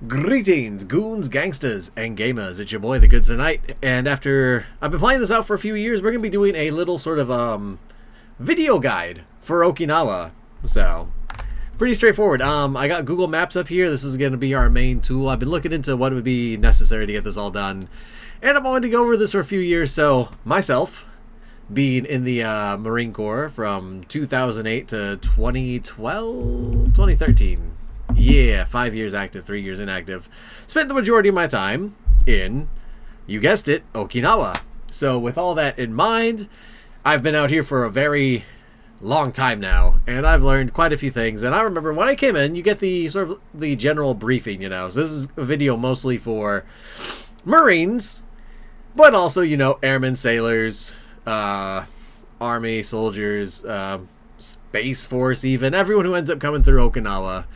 Greetings, goons, gangsters, and gamers. It's your boy, the Good Sir Knight, and after I've been playing this out for a few years, we're gonna be doing a little sort of video guide for Okinawa. So pretty straightforward. I got Google Maps up here. This is gonna be our main tool. I've been looking into what would be necessary to get this all done, and I've wanted to go over this for a few years. So myself, being in the Marine Corps from 2008 to 2012, 2013. Yeah, 5 years active, 3 years inactive. Spent the majority of my time in, you guessed it, Okinawa. So with all that in mind, I've been out here for a very long time now, and I've learned quite a few things. And I remember when I came in, you get the sort of the general briefing, you know. So this is a video mostly for Marines, but also, you know, airmen, sailors, army, soldiers, Space Force even, everyone who ends up coming through Okinawa.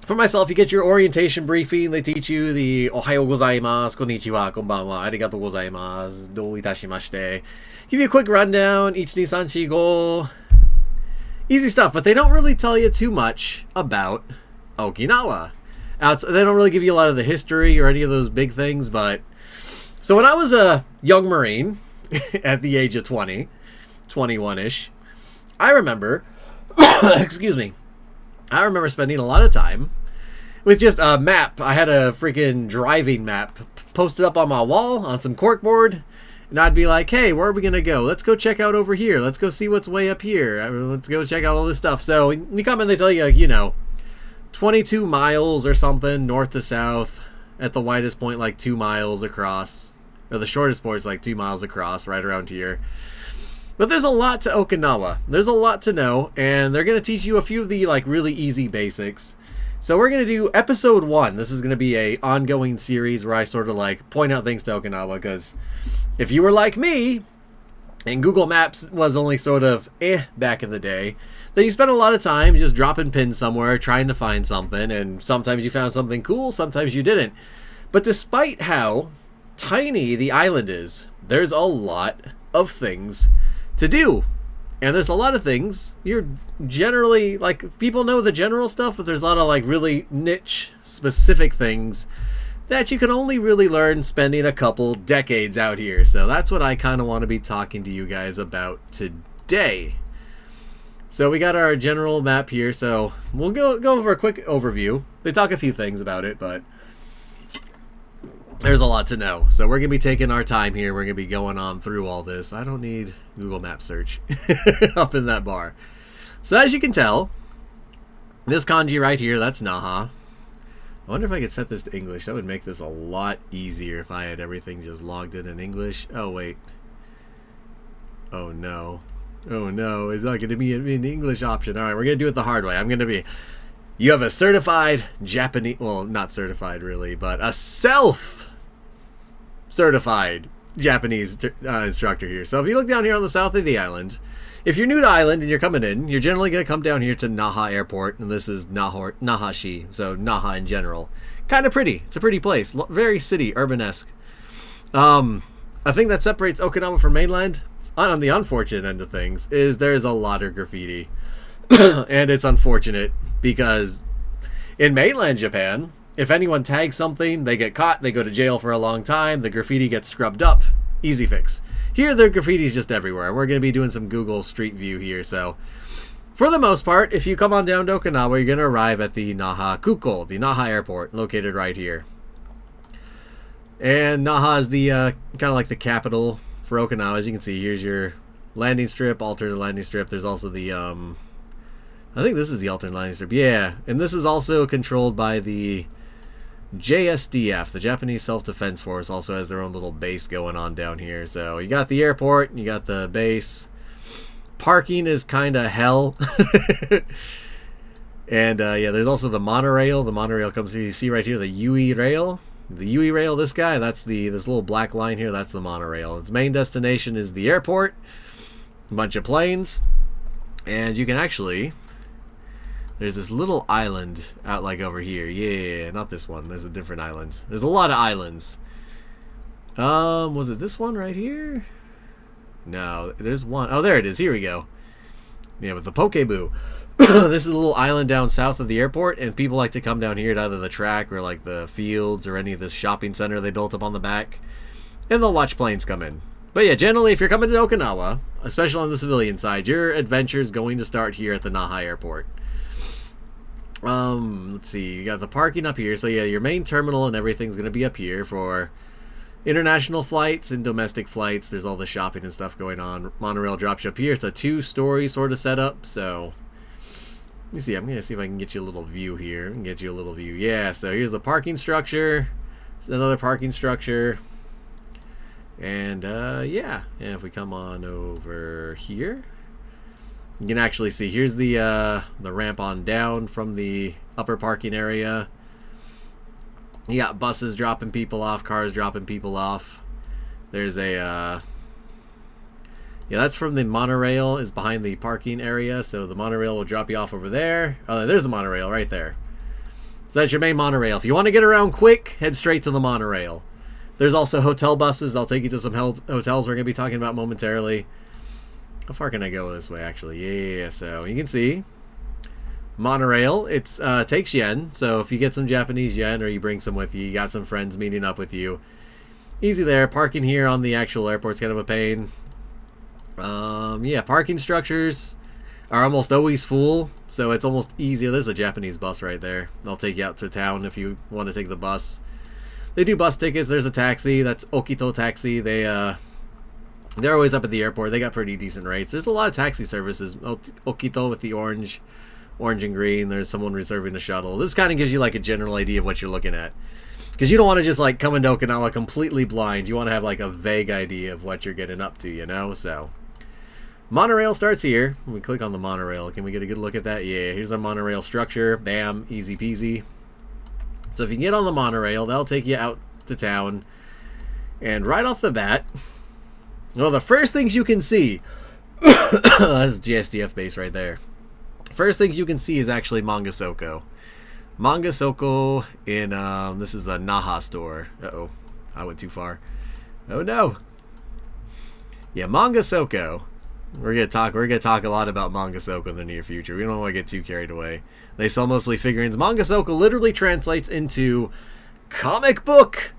For myself, you get your orientation briefing. They teach you the Ohayo gozaimasu, konnichiwa, konbanwa, arigatou gozaimasu, dou itashimashite. Give you a quick rundown, 1, 2, 3, 4, 5. Easy stuff, but they don't really tell you too much about Okinawa. They don't really give you a lot of the history or any of those big things, but... So when I was a young Marine, at the age of 20, 21-ish, I remember... excuse me. I remember spending a lot of time with just a map. I had a freaking driving map posted up on my wall on some corkboard, and I'd be like, hey, where are we going to go? Let's go check out over here. Let's go see what's way up here. Let's go check out all this stuff. So you come and they tell you, you know, 22 miles or something north to south, at the widest point like 2 miles across, or the shortest point is like 2 miles across, right around here. But there's a lot to Okinawa. There's a lot to know, and they're going to teach you a few of the like really easy basics. So we're going to do episode 1. This is going to be a ongoing series where I sort of like point out things to Okinawa, because if you were like me, and Google Maps was only sort of back in the day, then you spent a lot of time just dropping pins somewhere, trying to find something, and sometimes you found something cool, sometimes you didn't. But despite how tiny the island is, there's a lot of things to do, and there's a lot of things you're generally like, people know the general stuff, but there's a lot of like really niche specific things that you can only really learn spending a couple decades out here. So that's what I kind of want to be talking to you guys about today. So we got our general map here, so we'll go over a quick overview. They talk a few things about it, but there's a lot to know. So we're going to be taking our time here. We're going to be going on through all this. I don't need Google Map search up in that bar. So as you can tell, this kanji right here, that's Naha. I wonder if I could set this to English. That would make this a lot easier if I had everything just logged in English. Oh, wait. Oh, no. Oh, no. It's not going to be an English option. All right, we're going to do it the hard way. I'm going to be... You have a certified Japanese... Well, not certified, really, but a self-certified Japanese instructor here. So if you look down here on the south of the island, if you're new to island and you're coming in, you're generally going to come down here to Naha Airport, and this is Nahashi, so Naha in general. Kind of pretty. It's a pretty place. Very city, urban-esque. I think that separates Okinawa from mainland, on the unfortunate end of things, is there's a lot of graffiti. And it's unfortunate, because in mainland Japan, if anyone tags something, they get caught, they go to jail for a long time, the graffiti gets scrubbed up. Easy fix. Here, the graffiti's just everywhere. We're going to be doing some Google Street View here, so... For the most part, if you come on down to Okinawa, you're going to arrive at the Naha Kuko, the Naha Airport, located right here. And Naha is the, kind of like the capital for Okinawa. As you can see, here's your landing strip, alternate landing strip. There's also the, I think this is the alternate landing strip. Yeah, and this is also controlled by the JSDF, the Japanese Self-Defense Force. Also has their own little base going on down here. So you got the airport, you got the base. Parking is kind of hell. And yeah, there's also the monorail. The monorail comes here. You see right here the Yui rail. The Yui rail, this guy, that's this little black line here. That's the monorail. Its main destination is the airport. A bunch of planes, and you can actually... There's this little island out like over here. Yeah, not this one. There's a different island. There's a lot of islands. Was it this one right here? No, there's one. Oh, there it is. Here we go. Yeah, with the Pokeboo. This is a little island down south of the airport, and people like to come down here to either the track or like the fields or any of this shopping center they built up on the back, and they'll watch planes come in. But yeah, generally, if you're coming to Okinawa, especially on the civilian side, your adventure is going to start here at the Naha Airport. Let's see, you got the parking up here, so yeah, your main terminal and everything's going to be up here for international flights and domestic flights. There's all the shopping and stuff going on. Monorail drops you up here. It's a 2-story sort of setup, so let me see. I'm going to see if I can get you a little view here. I can get you a little view. Yeah, so here's the parking structure. It's another parking structure. And, yeah. And if we come on over here, you can actually see here's the ramp on down from the upper parking area. You got buses dropping people off, cars dropping people off. There's a, yeah, that's from the monorail, is behind the parking area, so the monorail will drop you off over there. Oh, there's the monorail right there. So that's your main monorail. If you want to get around quick, head straight to the monorail. There's also hotel buses. They'll take you to some hotels we're going to be talking about momentarily. How far can I go this way, actually? Yeah, so you can see monorail. It takes yen, so if you get some Japanese yen or you bring some with you, you got some friends meeting up with you, easy there. Parking here on the actual airport's kind of a pain. Yeah, parking structures are almost always full, so it's almost easy. There's a Japanese bus right there. They'll take you out to town if you want to take the bus. They do bus tickets. There's a taxi. That's Okito Taxi. They're always up at the airport. They got pretty decent rates. There's a lot of taxi services. Okito with the orange and green. There's someone reserving a shuttle. This kind of gives you like a general idea of what you're looking at, because you don't want to just like come into Okinawa completely blind. You want to have like a vague idea of what you're getting up to, you know. So monorail starts here. When we click on the monorail, can we get a good look at that? Yeah, here's our monorail structure. Bam, easy peasy. So if you can get on the monorail, that'll take you out to town. And right off the bat, well, the first things you can see, that's GSDF base right there. First things you can see is actually Manga Soko. Manga Soko in, this is the Naha store. Uh-oh, I went too far. Oh no. Yeah, Manga Soko. We're gonna talk a lot about Manga Soko in the near future. We don't want to get too carried away. They sell mostly figurines. Manga Soko literally translates into comic book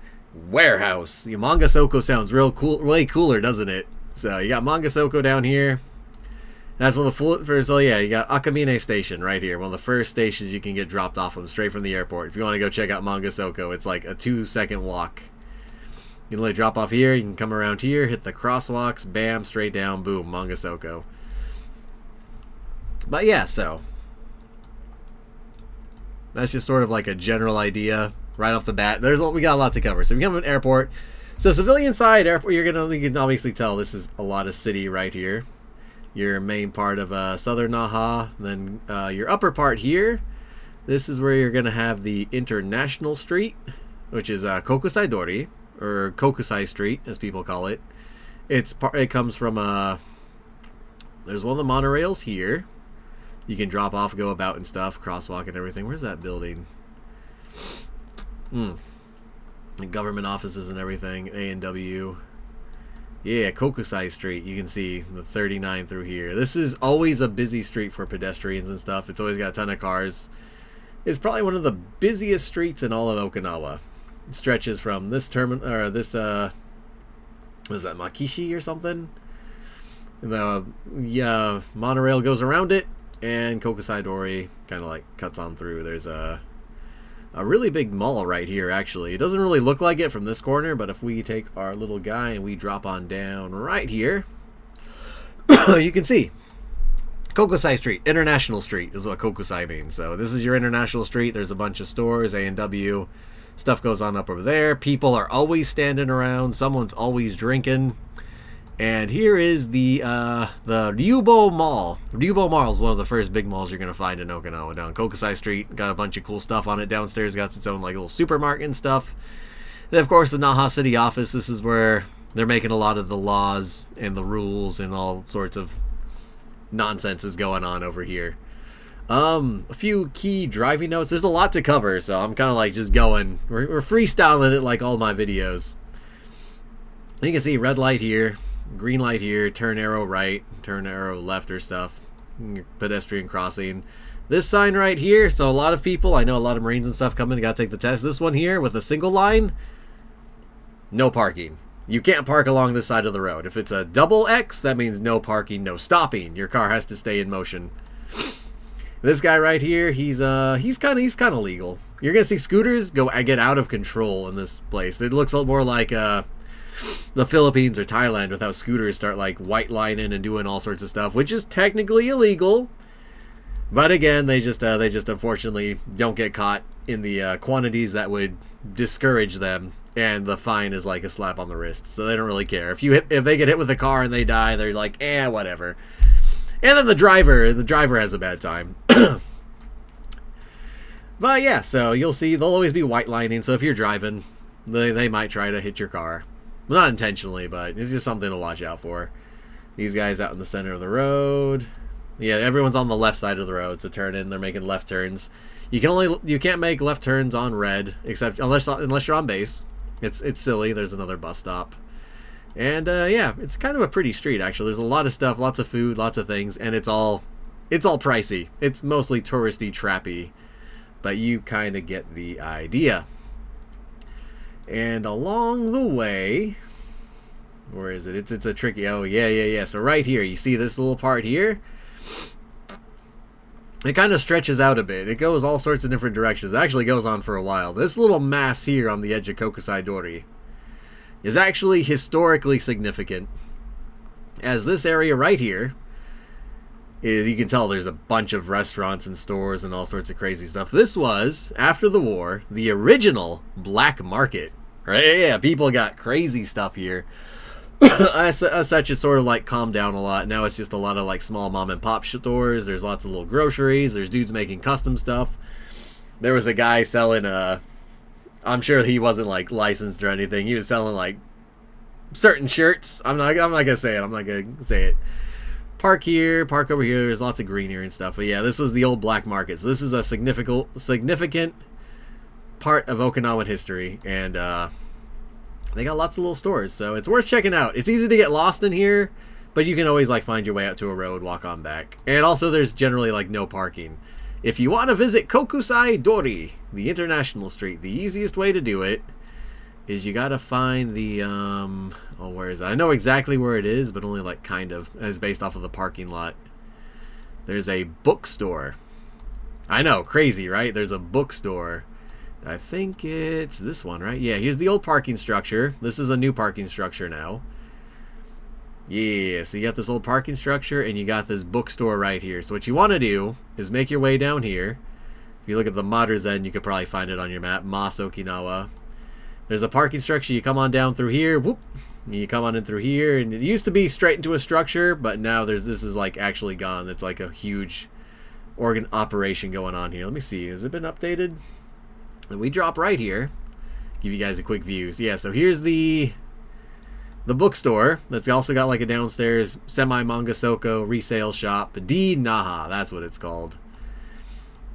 warehouse. The Manga Soko sounds real cool, way cooler, doesn't it? So you got Manga Soko down here. That's one of the first. Oh yeah, you got Akamine Station right here. One of the first stations you can get dropped off from straight from the airport. If you want to go check out Manga Soko, it's like a 2-second walk. You can literally drop off here. You can come around here, hit the crosswalks, bam, straight down, boom, Manga Soko. But yeah, so that's just sort of like a general idea right off the bat. We got a lot to cover. So we come to an airport. So civilian side airport, you can obviously tell this is a lot of city right here. Your main part of southern Naha. Then your upper part here, this is where you're going to have the International Street, which is Kokusai Dori, or Kokusai Street, as people call it. It comes from there's one of the monorails here. You can drop off, go about and stuff, crosswalk and everything. Where's that building? The government offices and everything. A&W. Yeah, Kokusai Street. You can see the 39 through here. This is always a busy street for pedestrians and stuff. It's always got a ton of cars. It's probably one of the busiest streets in all of Okinawa. It stretches from this terminal, or this, what is that, Makishi or something? The monorail goes around it, and Kokusai Dori kind of like cuts on through. There's a really big mall right here, actually. It doesn't really look like it from this corner, but if we take our little guy and we drop on down right here, you can see Kokusai Street. International Street is what Kokusai means. So this is your International Street. There's a bunch of stores, A&W. Stuff goes on up over there. People are always standing around. Someone's always drinking. And here is the Ryubo Mall. Ryubo Mall is one of the first big malls you're going to find in Okinawa. Down Kokusai Street. Got a bunch of cool stuff on it. Downstairs got its own like little supermarket and stuff. Then of course the Naha City office. This is where they're making a lot of the laws and the rules and all sorts of nonsense is going on over here. A few key driving notes. There's a lot to cover, so I'm kind of like just going. We're freestyling it like all my videos. You can see red light here, green light here, turn arrow right, turn arrow left or stuff. pedestrian crossing. This sign right here, so a lot of people, I know a lot of Marines and stuff come in and gotta take the test. This one here with a single line, no parking. You can't park along this side of the road. If it's a double X, that means no parking, no stopping. Your car has to stay in motion. This guy right here, he's kind of legal. You're gonna see scooters get out of control in this place. It looks a lot more like the Philippines or Thailand, with how scooters start like white lining and doing all sorts of stuff, which is technically illegal. But again, they just unfortunately don't get caught in the quantities that would discourage them, and the fine is like a slap on the wrist. So they don't really care. If they get hit with a car and they die, they're like, whatever. And then the driver has a bad time. But yeah, so you'll see they'll always be white lining. So if you're driving, they might try to hit your car. Well, not intentionally, but it's just something to watch out for. These guys out in the center of the road. Yeah, everyone's on the left side of the road, so turn in. They're making left turns. You can't make left turns on red, except unless you're on base. It's silly. There's another bus stop. And yeah, it's kind of a pretty street actually. There's a lot of stuff, lots of food, lots of things, and it's all pricey. It's mostly touristy, trappy, but you kind of get the idea. And along the way, where is it? It's a tricky. Oh yeah. So right here, you see this little part here. It kind of stretches out a bit. It goes all sorts of different directions. It actually goes on for a while. This little mass here on the edge of Kokusai Dori is actually historically significant, as this area right here is, you can tell there's a bunch of restaurants and stores and all sorts of crazy stuff. This was, after the war, the original black market, right? Yeah, people got crazy stuff here. As such, it's sort of like calmed down a lot. Now it's just a lot of like small mom and pop stores. There's lots of little groceries. There's dudes making custom stuff. There was a guy selling I'm sure he wasn't like licensed or anything. He was selling like certain shirts. I'm not gonna say it. I'm not gonna say it. Park here, park over here. There's lots of green here and stuff. But yeah, this was the old black market. So this is a significant part of Okinawan history, and they got lots of little stores, so it's worth checking out. It's easy to get lost in here, but you can always like find your way out to a road, walk on back. And also there's generally like no parking. If you want to visit Kokusai Dori, the international street, the easiest way to do it is you gotta find the where is it? I know exactly where it is, but only like kind of. And it's based off of the parking lot. There's a bookstore. I know, crazy, right? There's a bookstore. I think it's this one, right? Yeah, here's the old parking structure. This is a new parking structure now. Yeah, so you got this old parking structure, and you got this bookstore right here. So what you want to do is make your way down here. If you look at the Materzen, you could probably find it on your map. Mas Okinawa. There's a parking structure. You come on down through here. Whoop. You come on in through here, and it used to be straight into a structure, but now this is like actually gone. It's like a huge organ operation going on here. Let me see. Has it been updated? And we drop right here. Give you guys a quick view. So yeah, so here's the bookstore. That's also got like a downstairs semi-manga soko resale shop. D Naha, that's what it's called.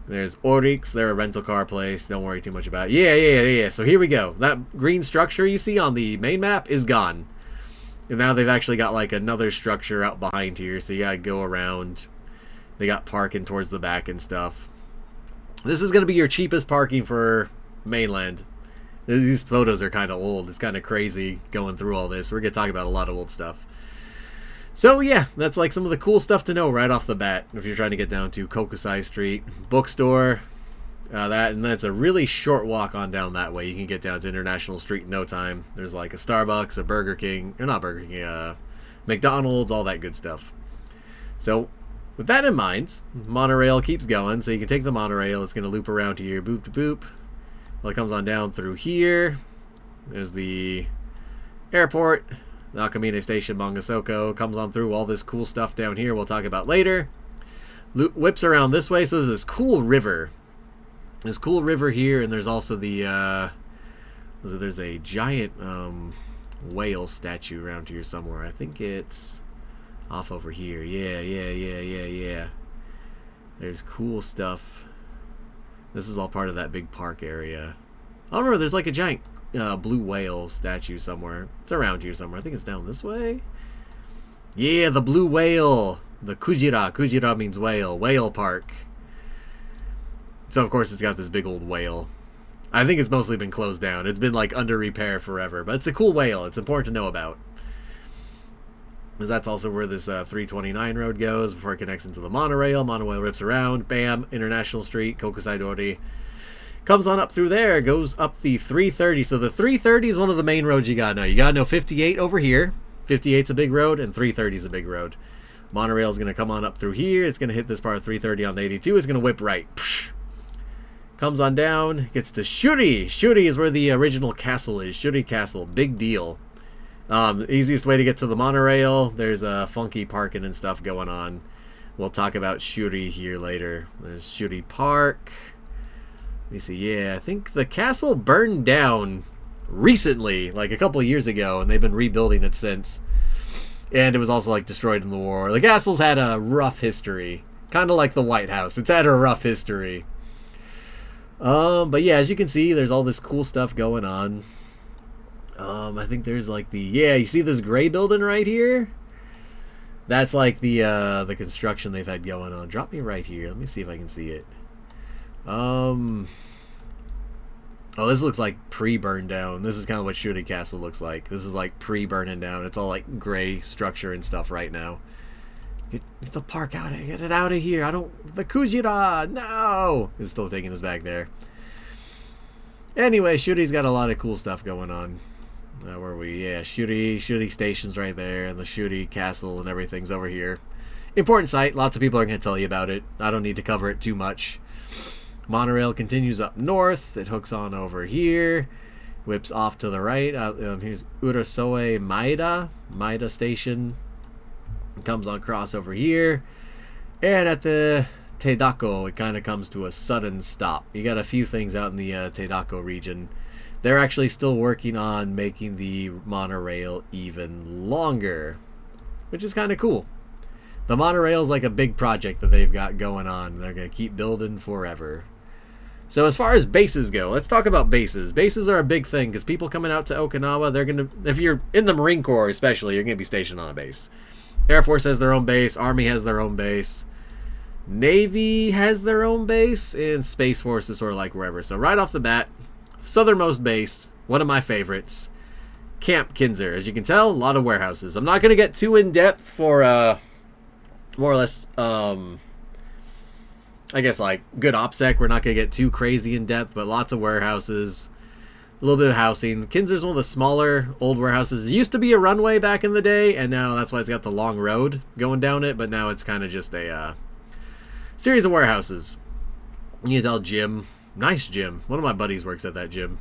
There's Orix, they're a rental car place. Don't worry too much about it. Yeah. So here we go. That green structure you see on the main map is gone. And now they've actually got like another structure out behind here. So you gotta go around. They got parking towards the back and stuff. This is gonna be your cheapest parking for mainland. These photos are kind of old. It's kind of crazy going through all this. We're going to talk about a lot of old stuff. So yeah, that's like some of the cool stuff to know right off the bat if you're trying to get down to Kokusai Street. Bookstore, and that's a really short walk on down that way. You can get down to International Street in no time. There's like a Starbucks, a Burger King, or not Burger King, McDonald's, all that good stuff. So with that in mind, monorail keeps going. So you can take the monorail. It's going to loop around here. Boop, boop, boop. Well, it comes on down through here. There's the airport, the Akamine Station, Mangasoko. Comes on through all this cool stuff down here we'll talk about later. Whips around this way, so there's this cool river. This cool river here, and there's also the, there's a giant whale statue around here somewhere. I think it's off over here. Yeah. There's cool stuff. This is all part of that big park area. I remember there's like a giant blue whale statue somewhere. It's around here somewhere. I think it's down this way. Yeah, the blue whale. the Kujira. Kujira means whale. Whale Park. So, of course, it's got this big old whale. I think it's mostly been closed down. It's been, like, under repair forever. But it's a cool whale. It's important to know about. Because that's also where this 329 road goes before it connects into the monorail. Monorail rips around. Bam. International Street. Kokusaidori. Comes on up through there. Goes up the 330. So the 330 is one of the main roads you gotta know. You gotta know 58 over here. 58's a big road. And 330's a big road. Monorail is going to come on up through here. It's going to hit this part of 330 on 82. It's going to whip right. Psh. Comes on down. Gets to Shuri. Shuri is where the original castle is. Shuri Castle. Big deal. Easiest way to get to the monorail. There's funky parking and stuff going on. We'll talk about Shuri here later. There's Shuri Park. Let me see. Yeah, I think the castle burned down recently, like a couple of years ago, and they've been rebuilding it since. And it was also, like, destroyed in the war. The castle's had a rough history. Kind of like the White House. It's had a rough history. But yeah, as you can see, there's all this cool stuff going on. I think there's like you see this gray building right here? That's like the construction they've had going on. Drop me right here. Let me see if I can see it. Oh, this looks like pre-burned down. This is kind of what Shuri Castle looks like. This is like pre-burning down. It's all like gray structure and stuff right now. Get the park out of here. Get it out of here. The Kujira, no! It's still taking us back there. Anyway, Shuri's got a lot of cool stuff going on. Where are we? Yeah, Shuri Station's right there, and the Shuri Castle and everything's over here. Important site. Lots of people are going to tell you about it. I don't need to cover it too much. Monorail continues up north. It hooks on over here. Whips off to the right. Here's Urasoe Maeda Station. Comes on across over here. And at the Teidako, it kind of comes to a sudden stop. You got a few things out in the Teidako region. They're actually still working on making the monorail even longer, which is kind of cool. The monorail is like a big project that they've got going on. They're going to keep building forever. So as far as bases go, let's talk about bases. Bases are a big thing because people coming out to Okinawa, they're going to, if you're in the Marine Corps especially, you're going to be stationed on a base. Air Force has their own base. Army has their own base. Navy has their own base. And Space Force is sort of like wherever. So right off the bat, southernmost base, one of my favorites, Camp Kinzer. As you can tell, a lot of warehouses. I'm not going to get too in-depth for more or less, I guess, like, good OPSEC. We're not going to get too crazy in-depth, but lots of warehouses. A little bit of housing. Kinzer's one of the smaller old warehouses. It used to be a runway back in the day, and now that's why it's got the long road going down it, but now it's kind of just a series of warehouses. You can tell gym. Nice gym. One of my buddies works at that gym.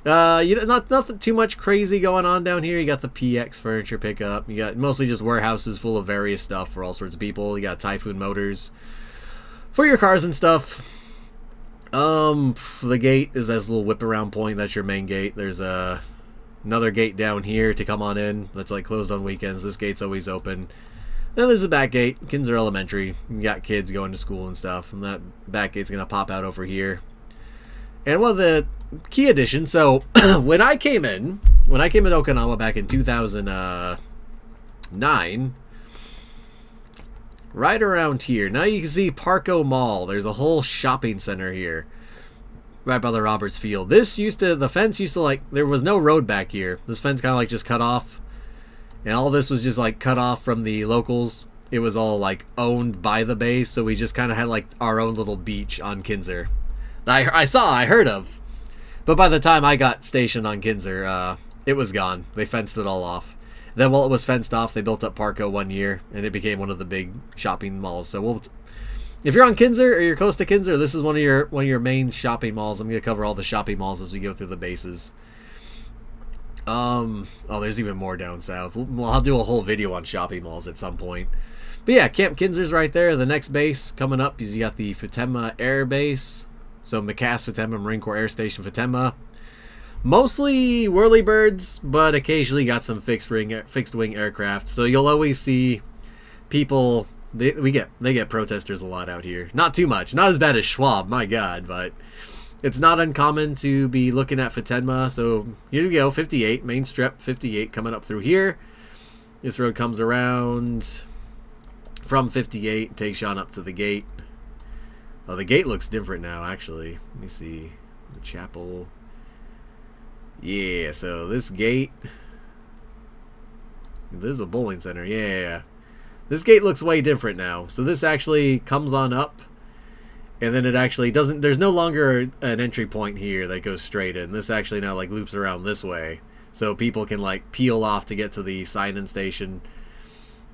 Nothing too much crazy going on down here. You got the PX furniture pickup. You got mostly just warehouses full of various stuff for all sorts of people. You got Typhoon motors for your cars and stuff. The gate is this little whip around point. That's your main gate. There's another gate down here to come on in. That's like closed on weekends. This gate's always open. Then there's a back gate. Kinzer Elementary. You got kids going to school and stuff. And that back gate's gonna pop out over here. And one of the key additions. So when I came in Okinawa back in 2009. Right around here. Now you can see Parco Mall. There's a whole shopping center here. Right by the Roberts Field. The fence used to like, there was no road back here. This fence kind of like just cut off. And all this was just like cut off from the locals. It was all like owned by the base. So we just kind of had like our own little beach on Kinzer. I heard of. But by the time I got stationed on Kinzer, it was gone. They fenced it all off. Then while it was fenced off, they built up Parco 1 year, and it became one of the big shopping malls. So if you're on Kinzer or you're close to Kinzer, this is one of your main shopping malls. I'm going to cover all the shopping malls as we go through the bases. There's even more down south. I'll do a whole video on shopping malls at some point. But yeah, Camp Kinzer's right there. The next base coming up is you got the Futenma Air Base. So McCass Futenma Marine Corps Air Station Futenma. Mostly whirlybirds, but occasionally got some fixed wing aircraft. So you'll always see people. They get protesters a lot out here. Not too much, not as bad as Schwab, my God, but it's not uncommon to be looking at Futenma. So here we go, 58 main strip, 58 coming up through here. This road comes around from 58, takes you on up to the gate. Oh, the gate looks different now, actually. Let me see. The chapel. Yeah, so this gate... This is the bowling center. Yeah. This gate looks way different now. So this actually comes on up. And then it actually doesn't... There's no longer an entry point here that goes straight in. This actually now like loops around this way. So people can like peel off to get to the sign-in station.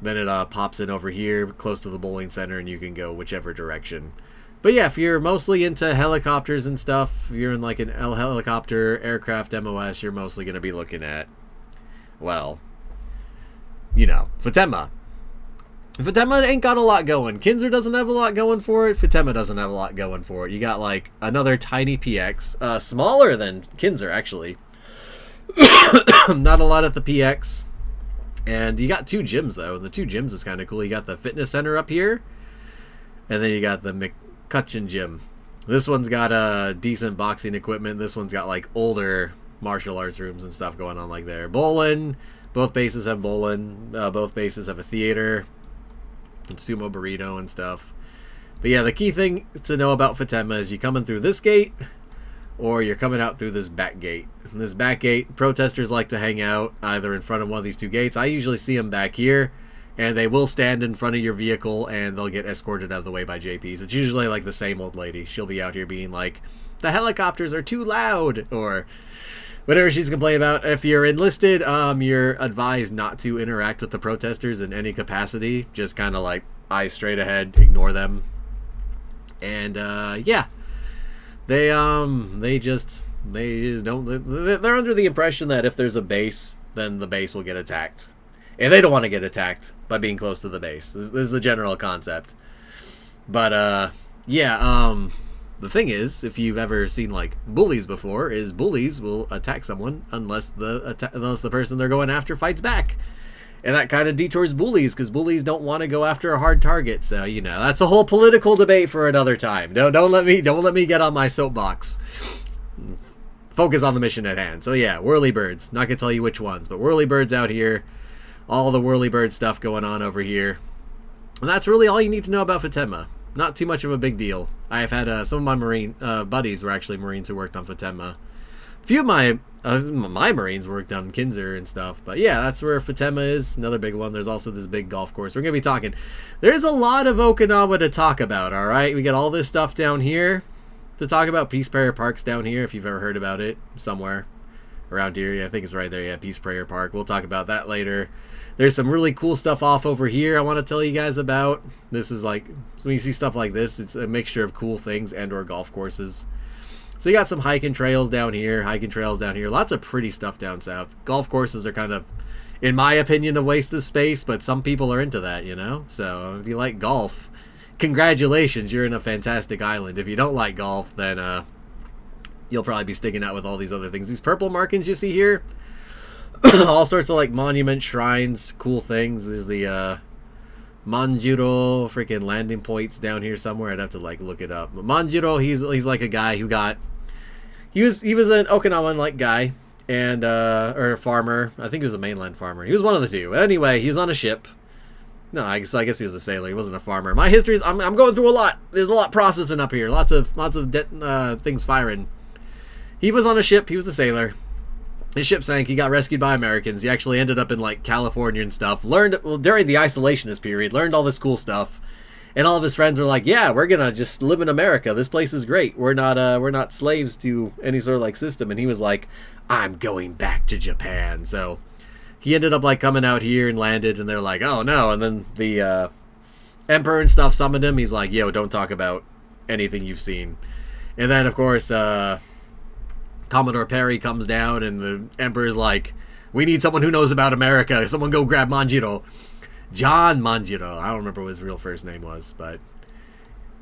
Then it pops in over here close to the bowling center and you can go whichever direction. But yeah, if you're mostly into helicopters and stuff, if you're in like an helicopter aircraft MOS, you're mostly going to be looking at, well, you know, Futenma. Futenma ain't got a lot going. Kinzer doesn't have a lot going for it. Futenma doesn't have a lot going for it. You got like another tiny PX, smaller than Kinzer actually. Not a lot at the PX. And you got 2 gyms though, and the 2 gyms is kind of cool. You got the fitness center up here, and then you got the McCutcheon gym. This one's got decent boxing equipment. This one's got like older martial arts rooms and stuff going on like there. Bowling. Both bases have bowling. Both bases have a theater and sumo burrito and stuff. But yeah, the key thing to know about Futenma is you coming through this gate or you're coming out through this back gate. And this back gate, protesters like to hang out either in front of one of these 2 gates. I usually see them back here, and they will stand in front of your vehicle and they'll get escorted out of the way by JPs. It's usually like the same old lady. She'll be out here being like, the helicopters are too loud, or whatever she's complaining about. If you're enlisted, you're advised not to interact with the protesters in any capacity. Just kind of like eyes straight ahead, ignore them. And yeah, they're under the impression that if there's a base, then the base will get attacked. And they don't want to get attacked by being close to the base. This is the general concept. But yeah, the thing is, if you've ever seen like bullies before, is bullies will attack someone unless the person they're going after fights back, and that kind of detours bullies because bullies don't want to go after a hard target. So you know that's a whole political debate for another time. Don't let me get on my soapbox. Focus on the mission at hand. So yeah, whirlybirds. Not gonna tell you which ones, but whirlybirds out here. All the whirlybird stuff going on over here, and that's really all you need to know about Futenma. Not too much of a big deal. I have had some of my Marine buddies were actually Marines who worked on Futenma. A few of my Marines worked on Kinzer and stuff. But yeah, that's where Futenma is. Another big one. There's also this big golf course. We're going to be talking. There's a lot of Okinawa to talk about, all right? We got all this stuff down here to talk about. Peace Prayer Park's down here, if you've ever heard about it. Somewhere around here. Yeah, I think it's right there. Yeah, Peace Prayer Park. We'll talk about that later. There's some really cool stuff off over here I want to tell you guys about. This is like, when you see stuff like this, it's a mixture of cool things and or golf courses. So you got some hiking trails down here, lots of pretty stuff down south. Golf courses are kind of, in my opinion, a waste of space, but some people are into that, you know? So if you like golf, congratulations, you're in a fantastic island. If you don't like golf, then you'll probably be sticking out with all these other things. These purple markings you see here, all sorts of like monument, shrines, cool things. There's the Manjiro freaking landing points down here somewhere. I'd have to like look it up. But Manjiro, he's like a guy who got, he was an Okinawan like guy, and or a farmer. I think he was a mainland farmer. He was one of the two. But anyway, he was on a ship. No, I guess he was a sailor. He wasn't a farmer. My history is, I'm going through a lot. There's a lot processing up here. Lots of things firing. He was on a ship. He was a sailor. His ship sank. He got rescued by Americans. He actually ended up in like California and stuff. Learned, well, during the isolationist period, learned all this cool stuff. And all of his friends were like, "Yeah, we're gonna just live in America. This place is great. We're not slaves to any sort of like system." And he was like, "I'm going back to Japan." So he ended up like coming out here and landed. And they're like, "Oh no!" And then the emperor and stuff summoned him. He's like, "Yo, don't talk about anything you've seen." And then of course, Commodore Perry comes down, and the emperor's like, "We need someone who knows about America. Someone go grab Manjiro." John Manjiro. I don't remember what his real first name was, but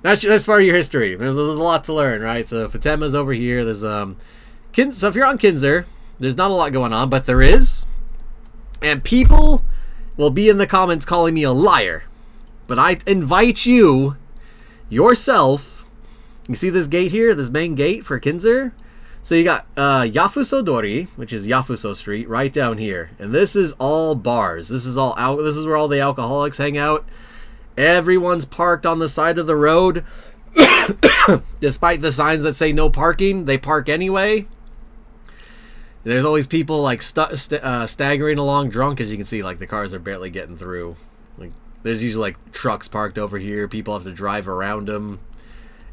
that's part of your history. There's a lot to learn, right? So Futenma's over here. There's so if you're on Kinzer, there's not a lot going on, but there is, and people will be in the comments calling me a liar. But I invite you yourself. You see this gate here, this main gate for Kinzer? So you got Yafuso Dori, which is Yafuso Street, right down here, and this is all bars. This is this is where all the alcoholics hang out. Everyone's parked on the side of the road. Despite the signs that say no parking, they park anyway. There's always people like staggering along drunk, as you can see. Like the cars are barely getting through. Like there's usually like trucks parked over here. People have to drive around them.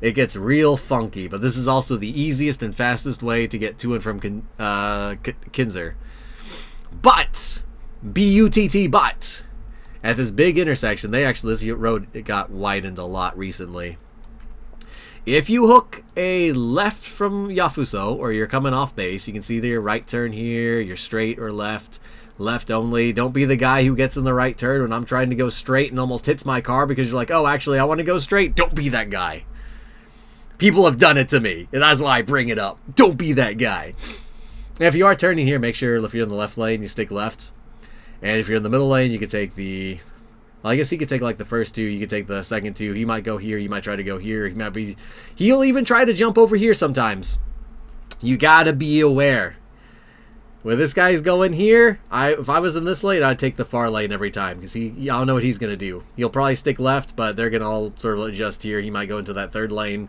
It gets real funky, but this is also the easiest and fastest way to get to and from Kinzer. But B-U-T-T, but at this big intersection, this road got widened a lot recently. If you hook a left from Yafuso, or you're coming off base, you can see your right turn here, your straight or left only. Don't be the guy who gets in the right turn when I'm trying to go straight and almost hits my car because you're like, oh, actually, I want to go straight. Don't be that guy. People have done it to me, and that's why I bring it up. Don't be that guy. And if you are turning here, make sure if you're in the left lane, you stick left. And if you're in the middle lane, you can take the... Well, I guess he could take like the first two. You could take the second two. He might go here. You might try to go here. He'll even try to jump over here sometimes. You gotta be aware. Where this guy's going here, if I was in this lane, I'd take the far lane every time. Because I don't know what he's gonna do. He'll probably stick left, but they're gonna all sort of adjust here. He might go into that third lane.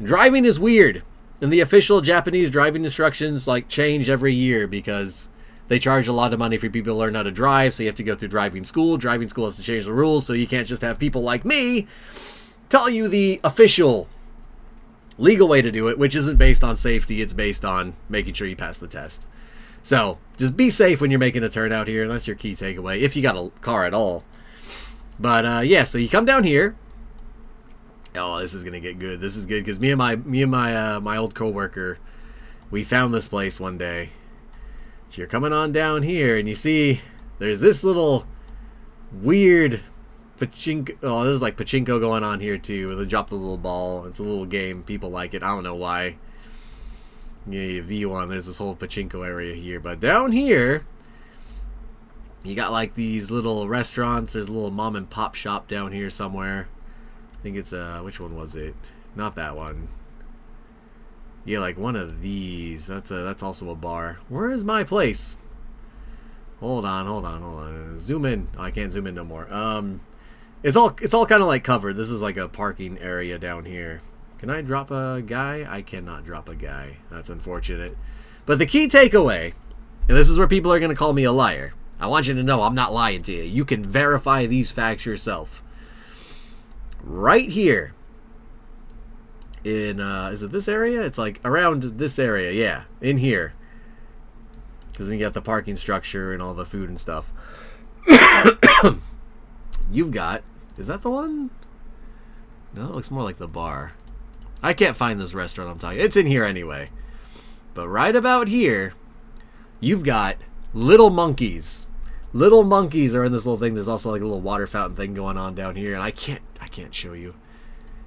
Driving is weird. And the official Japanese driving instructions like change every year because they charge a lot of money for people to learn how to drive, so you have to go through driving school. Driving school has to change the rules, so you can't just have people like me tell you the official legal way to do it, which isn't based on safety. It's based on making sure you pass the test. So just be safe when you're making a turn out here, and that's your key takeaway, if you got a car at all. But yeah, so you come down here. Oh, this is gonna get good. This is good because me and my old coworker, we found this place one day. So you're coming on down here, and you see there's this little weird pachinko. Oh, there's like pachinko going on here too. They drop the little ball. It's a little game. People like it. I don't know why. Yeah, V1. There's this whole pachinko area here, but down here, you got like these little restaurants. There's a little mom and pop shop down here somewhere. I think it's which one was it? Not that one. Yeah, like one of these. That's also a bar. Where is my place? Hold on. Zoom in. Oh, I can't zoom in no more. It's all kind of like covered. This is like a parking area down here. Can I drop a guy? I cannot drop a guy. That's unfortunate. But the key takeaway, and this is where people are going to call me a liar. I want you to know I'm not lying to you. You can verify these facts yourself. Right here. In is it this area? It's like around this area, yeah, in here, because then you got the parking structure and all the food and stuff. You've got, is that the one? No, it looks more like the bar. I can't find this restaurant I'm talking. It's in here anyway. But right about here, you've got little monkeys. Little monkeys are in this little thing. There's also like a little water fountain thing going on down here, and I can't show you.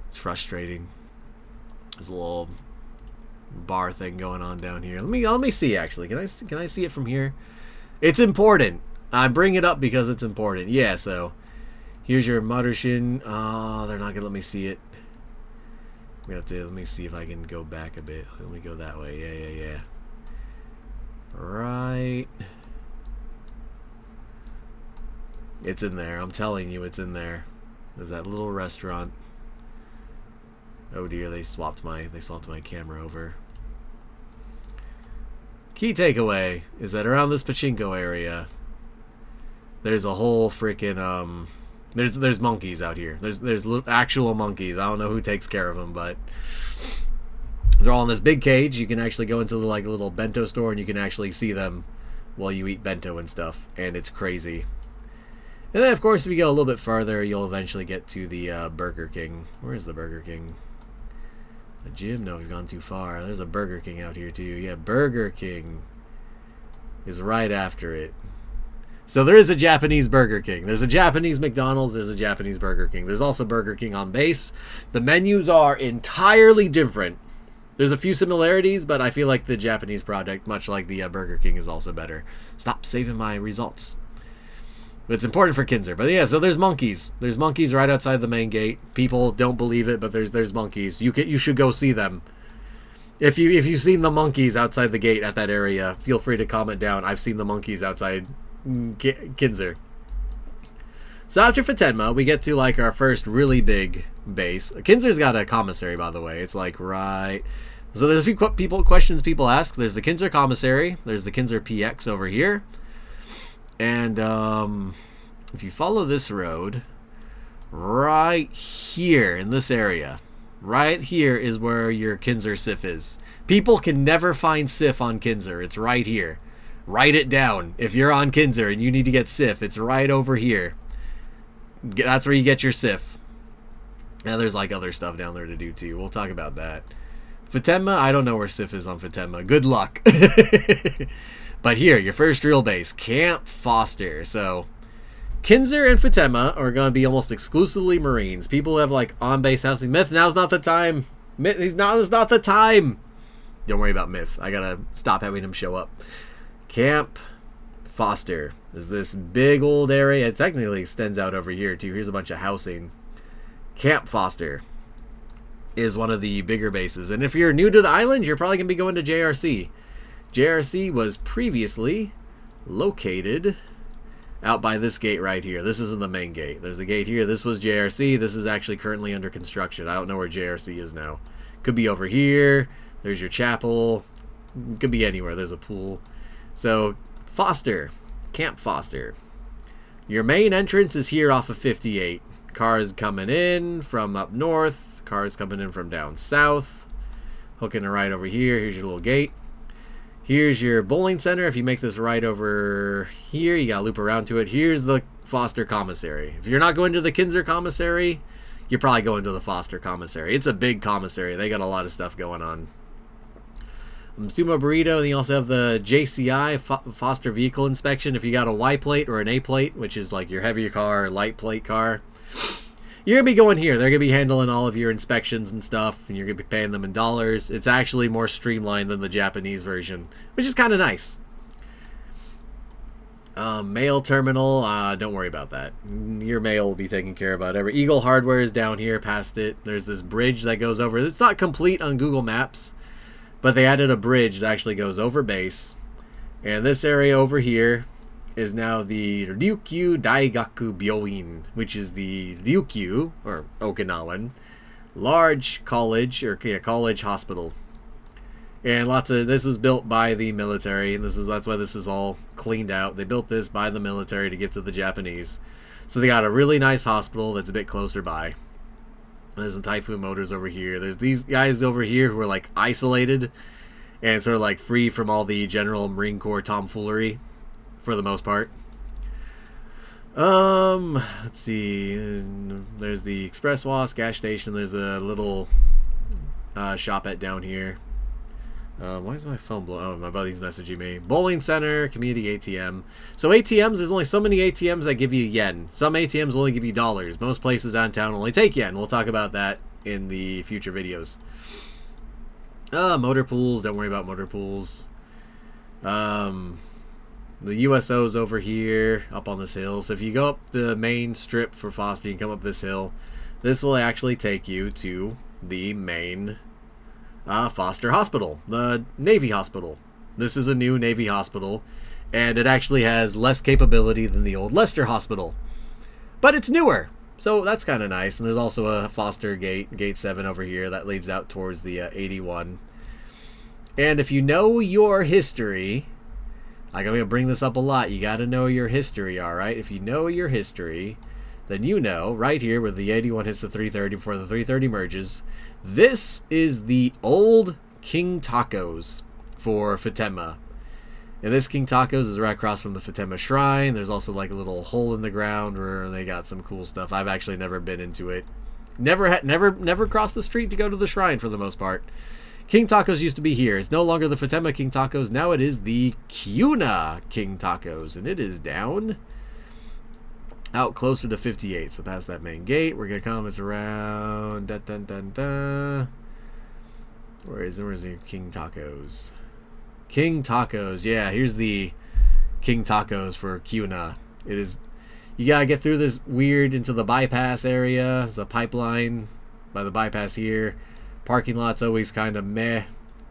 It's frustrating. There's a little bar thing going on down here. Let me see actually. Can I see it from here? It's important. I bring it up because it's important. Yeah, so here's your Marushин. Oh, they're not gonna let me see it. We have to let me see if I can go back a bit. Let me go that way. Yeah. Right. It's in there. I'm telling you, it's in there. There's that little restaurant. Oh dear, they swapped my camera over. Key takeaway is that around this pachinko area, there's a whole freaking there's monkeys out here. There's actual monkeys. I don't know who takes care of them, but they're all in this big cage. You can actually go into the like little bento store and you can actually see them while you eat bento and stuff, and it's crazy. And then of course if you go a little bit farther, you'll eventually get to the Burger King. Where is the Burger King? A gym? No, we've gone too far. There's a Burger King out here too. Yeah, Burger King is right after it. So there is a Japanese Burger King. There's a Japanese McDonald's. There's a Japanese Burger King. There's also Burger King on base. The menus are entirely different. There's a few similarities, but I feel like the Japanese product, much like the Burger King, is also better. Stop saving my results. It's important for Kinzer. But yeah, so there's monkeys. There's monkeys right outside the main gate. People don't believe it, but there's monkeys. You should go see them. If you've seen the monkeys outside the gate at that area, feel free to comment down. I've seen the monkeys outside Kinzer. So after Futenma, we get to like our first really big base. Kinzer's got a commissary, by the way. It's like right. So there's a few questions people ask. There's the Kinzer commissary. There's the Kinzer PX over here. And if you follow this road, right here in this area, right here is where your Kinzer Sif is. People can never find Sif on Kinzer. It's right here. Write it down. If you're on Kinzer and you need to get Sif, it's right over here. That's where you get your Sif. Now there's like other stuff down there to do too. We'll talk about that. Futenma, I don't know where Sif is on Futenma. Good luck. But here, your first real base, Camp Foster. So Kinzer and Futenma are going to be almost exclusively Marines. People who have like on-base housing. Myth, now's not the time. Myth, now's not the time. Don't worry about Myth. I gotta stop having him show up. Camp Foster is this big old area. It technically extends out over here too. Here's a bunch of housing. Camp Foster is one of the bigger bases. And if you're new to the island, you're probably going to be going to JRC. JRC was previously located out by this gate right here. This isn't the main gate. There's a gate here. This was JRC. This is actually currently under construction. I don't know where JRC is now. Could be over here. There's your chapel. Could be anywhere. There's a pool. So, Foster. Camp Foster. Your main entrance is here off of 58. Cars coming in from up north. Cars coming in from down south. Hooking a right over here. Here's your little gate. Here's your bowling center. If you make this right over here, you gotta loop around to it. Here's the Foster commissary. If you're not going to the Kinzer commissary, you're probably going to the Foster commissary. It's a big commissary. They got a lot of stuff going on. Sumo Burrito, and you also have the JCI, Foster Vehicle Inspection. If you got a Y plate or an A plate, which is like your heavier car, light plate car, you're going to be going here. They're going to be handling all of your inspections and stuff, and you're going to be paying them in dollars. It's actually more streamlined than the Japanese version, which is kind of nice. Mail terminal, don't worry about that. Your mail will be taken care of. Whatever. Eagle Hardware is down here past it. There's this bridge that goes over. It's not complete on Google Maps, but they added a bridge that actually goes over base. And this area over here is now the Ryukyu Daigaku Byoin, which is the Ryukyu, or Okinawan, large college, or college hospital. And this was built by the military, and that's why this is all cleaned out. They built this by the military to give to the Japanese. So they got a really nice hospital that's a bit closer by. There's some Typhoon Motors over here. There's these guys over here who are like isolated and sort of like free from all the general Marine Corps tomfoolery for the most part. Let's see. There's the Express Wash gas station. There's a little shopette down here. Why is my phone blowing? Oh, my buddy's messaging me. Bowling center, community ATM. So ATMs, there's only so many ATMs that give you yen. Some ATMs only give you dollars. Most places downtown only take yen. We'll talk about that in the future videos. Motor pools. Don't worry about motor pools. The USO's over here, up on this hill. So if you go up the main strip for Foster, you can come up this hill. This will actually take you to the main Foster Hospital, the Navy Hospital. This is a new Navy hospital, and it actually has less capability than the old Leicester Hospital. But it's newer, so that's kind of nice. And there's also a Foster gate, gate 7 over here, that leads out towards the 81. And if you know your history, like I'm going to bring this up a lot, you got to know your history, alright? If you know your history, then you know, right here where the 81 hits the 330 before the 330 merges, this is the old King Tacos for Futenma. And this King Tacos is right across from the Futenma Shrine. There's also like a little hole in the ground where they got some cool stuff. I've actually never been into it. Never crossed the street to go to the shrine for the most part. King Tacos used to be here. It's no longer the Futenma King Tacos. Now it is the Kyuna King Tacos. And it is down out closer to 58, so past that main gate. We're gonna come. It's around. Where is the King Tacos? King Tacos. Yeah, here's the King Tacos for Kyuna. It is. You gotta get through this weird into the bypass area. There's a pipeline by the bypass here. Parking lot's always kind of meh.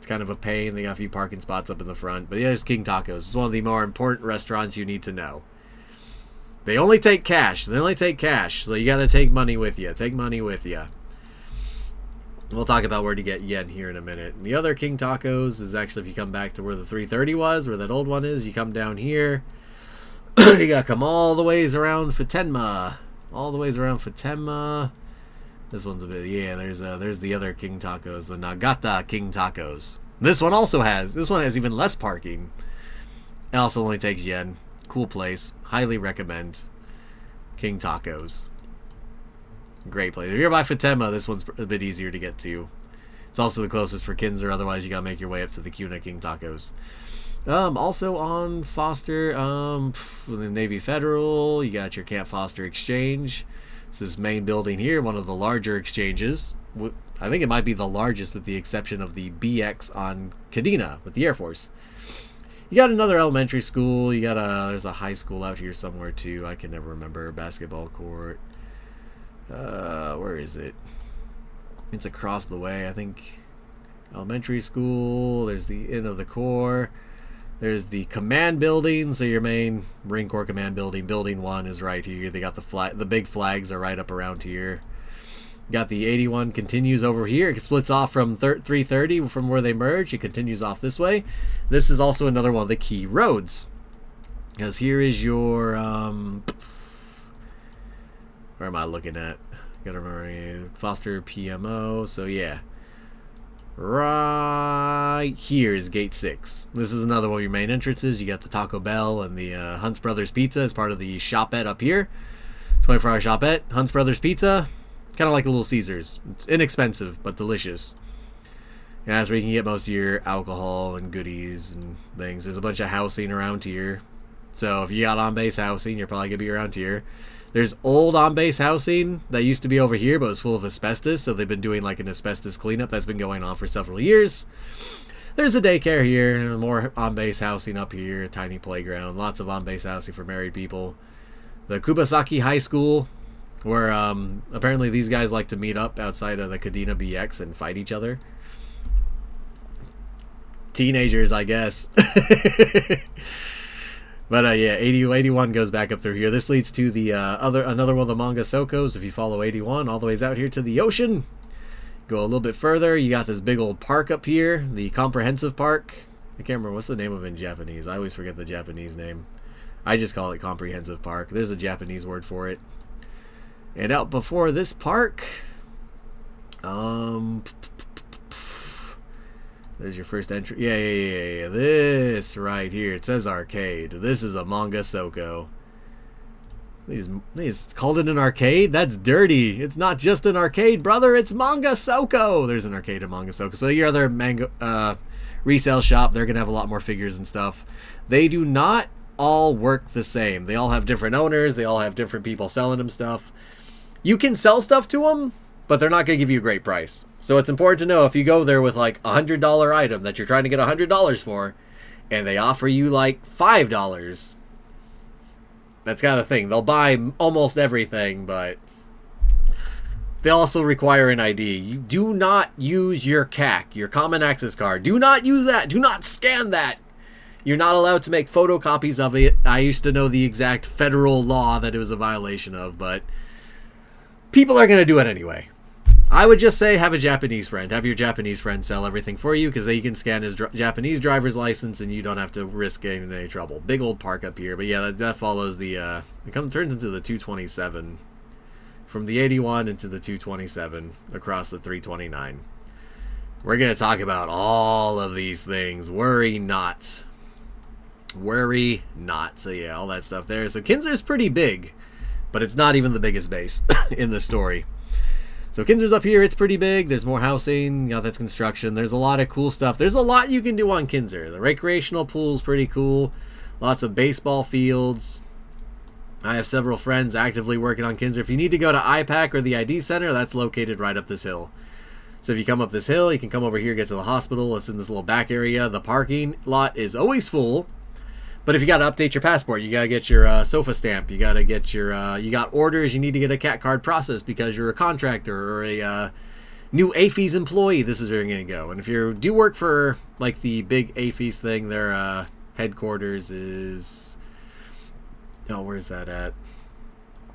It's kind of a pain. They got a few parking spots up in the front. But yeah, there's King Tacos. It's one of the more important restaurants you need to know. They only take cash. They only take cash. So you got to take money with you. Take money with you. We'll talk about where to get yen here in a minute. And the other King Tacos is actually, if you come back to where the 330 was, where that old one is, you come down here. You got to come all the ways around Futenma. All the ways around Futenma. This one's a bit, yeah, there's the other King Tacos, the Nagata King Tacos. This one has even less parking. It also only takes yen. Cool place. Highly recommend King Tacos. Great place. If you're by Futenma, this one's a bit easier to get to. It's also the closest for Kinzer, otherwise you gotta make your way up to the Kuna King Tacos. Also on Foster, the Navy Federal, you got your Camp Foster Exchange. This is main building here, one of the larger exchanges. I think it might be the largest with the exception of the BX on Kadena with the Air Force. You got another elementary school. You got there's a high school out here somewhere too. I can never remember. Basketball court. Where is it? It's across the way, I think. Elementary school. There's the Inn of the Corps. There's the command building, so your main Marine Corps command building, building 1 is right here. They got the big flags are right up around here. You got the 81 continues over here. It splits off from 330 from where they merge. It continues off this way. This is also another one of the key roads. Because here is your where am I looking at? Gotta remember Foster PMO. So yeah. Right here is gate 6. This is another one of your main entrances. You got the Taco Bell and the Hunt's Brothers Pizza as part of the shopette up here. 24-hour shopette. Hunt's Brothers Pizza. Kind of like a Little Caesars. It's inexpensive, but delicious. And that's where you can get most of your alcohol and goodies and things. There's a bunch of housing around here. So if you got on-base housing, you're probably going to be around here. There's old on-base housing that used to be over here, but was full of asbestos, so they've been doing like an asbestos cleanup that's been going on for several years. There's a daycare here, and more on-base housing up here, a tiny playground, lots of on-base housing for married people. The Kubasaki High School, where apparently these guys like to meet up outside of the Kadena BX and fight each other. Teenagers, I guess. But yeah, 81 goes back up through here. This leads to the another one of the manga Sokos. If you follow 81 all the ways out here to the ocean, go a little bit further. You got this big old park up here, the Comprehensive Park. I can't remember what's the name of it in Japanese. I always forget the Japanese name. I just call it Comprehensive Park. There's a Japanese word for it. And out before this park, there's your first entry. Yeah. This right here. It says arcade. This is a manga Soko. These called it an arcade? That's dirty. It's not just an arcade, brother. It's manga Soko. There's an arcade and manga Soko. So your other manga resale shop, they're going to have a lot more figures and stuff. They do not all work the same. They all have different owners. They all have different people selling them stuff. You can sell stuff to them, but they're not going to give you a great price. So it's important to know if you go there with like $100 item that you're trying to get $100 for, and they offer you like $5. That's kind of thing. They'll buy almost everything, but they also require an ID. You do not use your CAC, your Common Access Card. Do not use that. Do not scan that. You're not allowed to make photocopies of it. I used to know the exact federal law that it was a violation of, but people are going to do it anyway. I would just say have a Japanese friend. Have your Japanese friend sell everything for you because they can scan his Japanese driver's license and you don't have to risk getting in any trouble. Big old park up here. But yeah, that follows the... turns into the 227. From the 81 into the 227 across the 329. We're going to talk about all of these things. Worry not. Worry not. So yeah, all that stuff there. So Kinzer's pretty big, but it's not even the biggest base in the story. So Kinzer's up here, it's pretty big. There's more housing, that's construction. There's a lot of cool stuff. There's a lot you can do on Kinzer. The recreational pool's pretty cool. Lots of baseball fields. I have several friends actively working on Kinzer. If you need to go to IPAC or the ID Center, that's located right up this hill. So if you come up this hill, you can come over here, get to the hospital. It's in this little back area. The parking lot is always full. But if you got to update your passport, you got to get your SOFA stamp. You got to get your, you got orders. You need to get a CAT card processed because you're a contractor or a New AFES employee, this is where you're going to go. And if you do work for, like, the big AFES thing, their headquarters is... Oh, where's that at?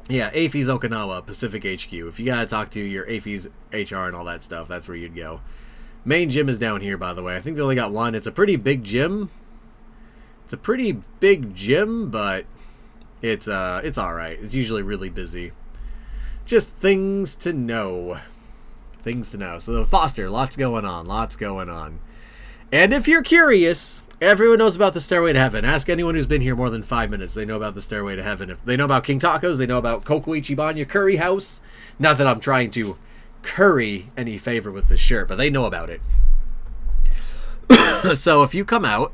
Yeah, AFES Okinawa, Pacific HQ. If you got to talk to your AFES HR and all that stuff, that's where you'd go. Main gym is down here, by the way. I think they only got one. It's a pretty big gym. It's a pretty big gym, but it's alright. It's usually really busy. Just things to know. Things to know. So Foster, lots going on. Lots going on. And if you're curious, everyone knows about the Stairway to Heaven. Ask anyone who's been here more than 5 minutes. They know about the Stairway to Heaven. If they know about King Tacos, they know about Koko Ichibanya Curry House. Not that I'm trying to curry any favor with this shirt, but they know about it. So if you come out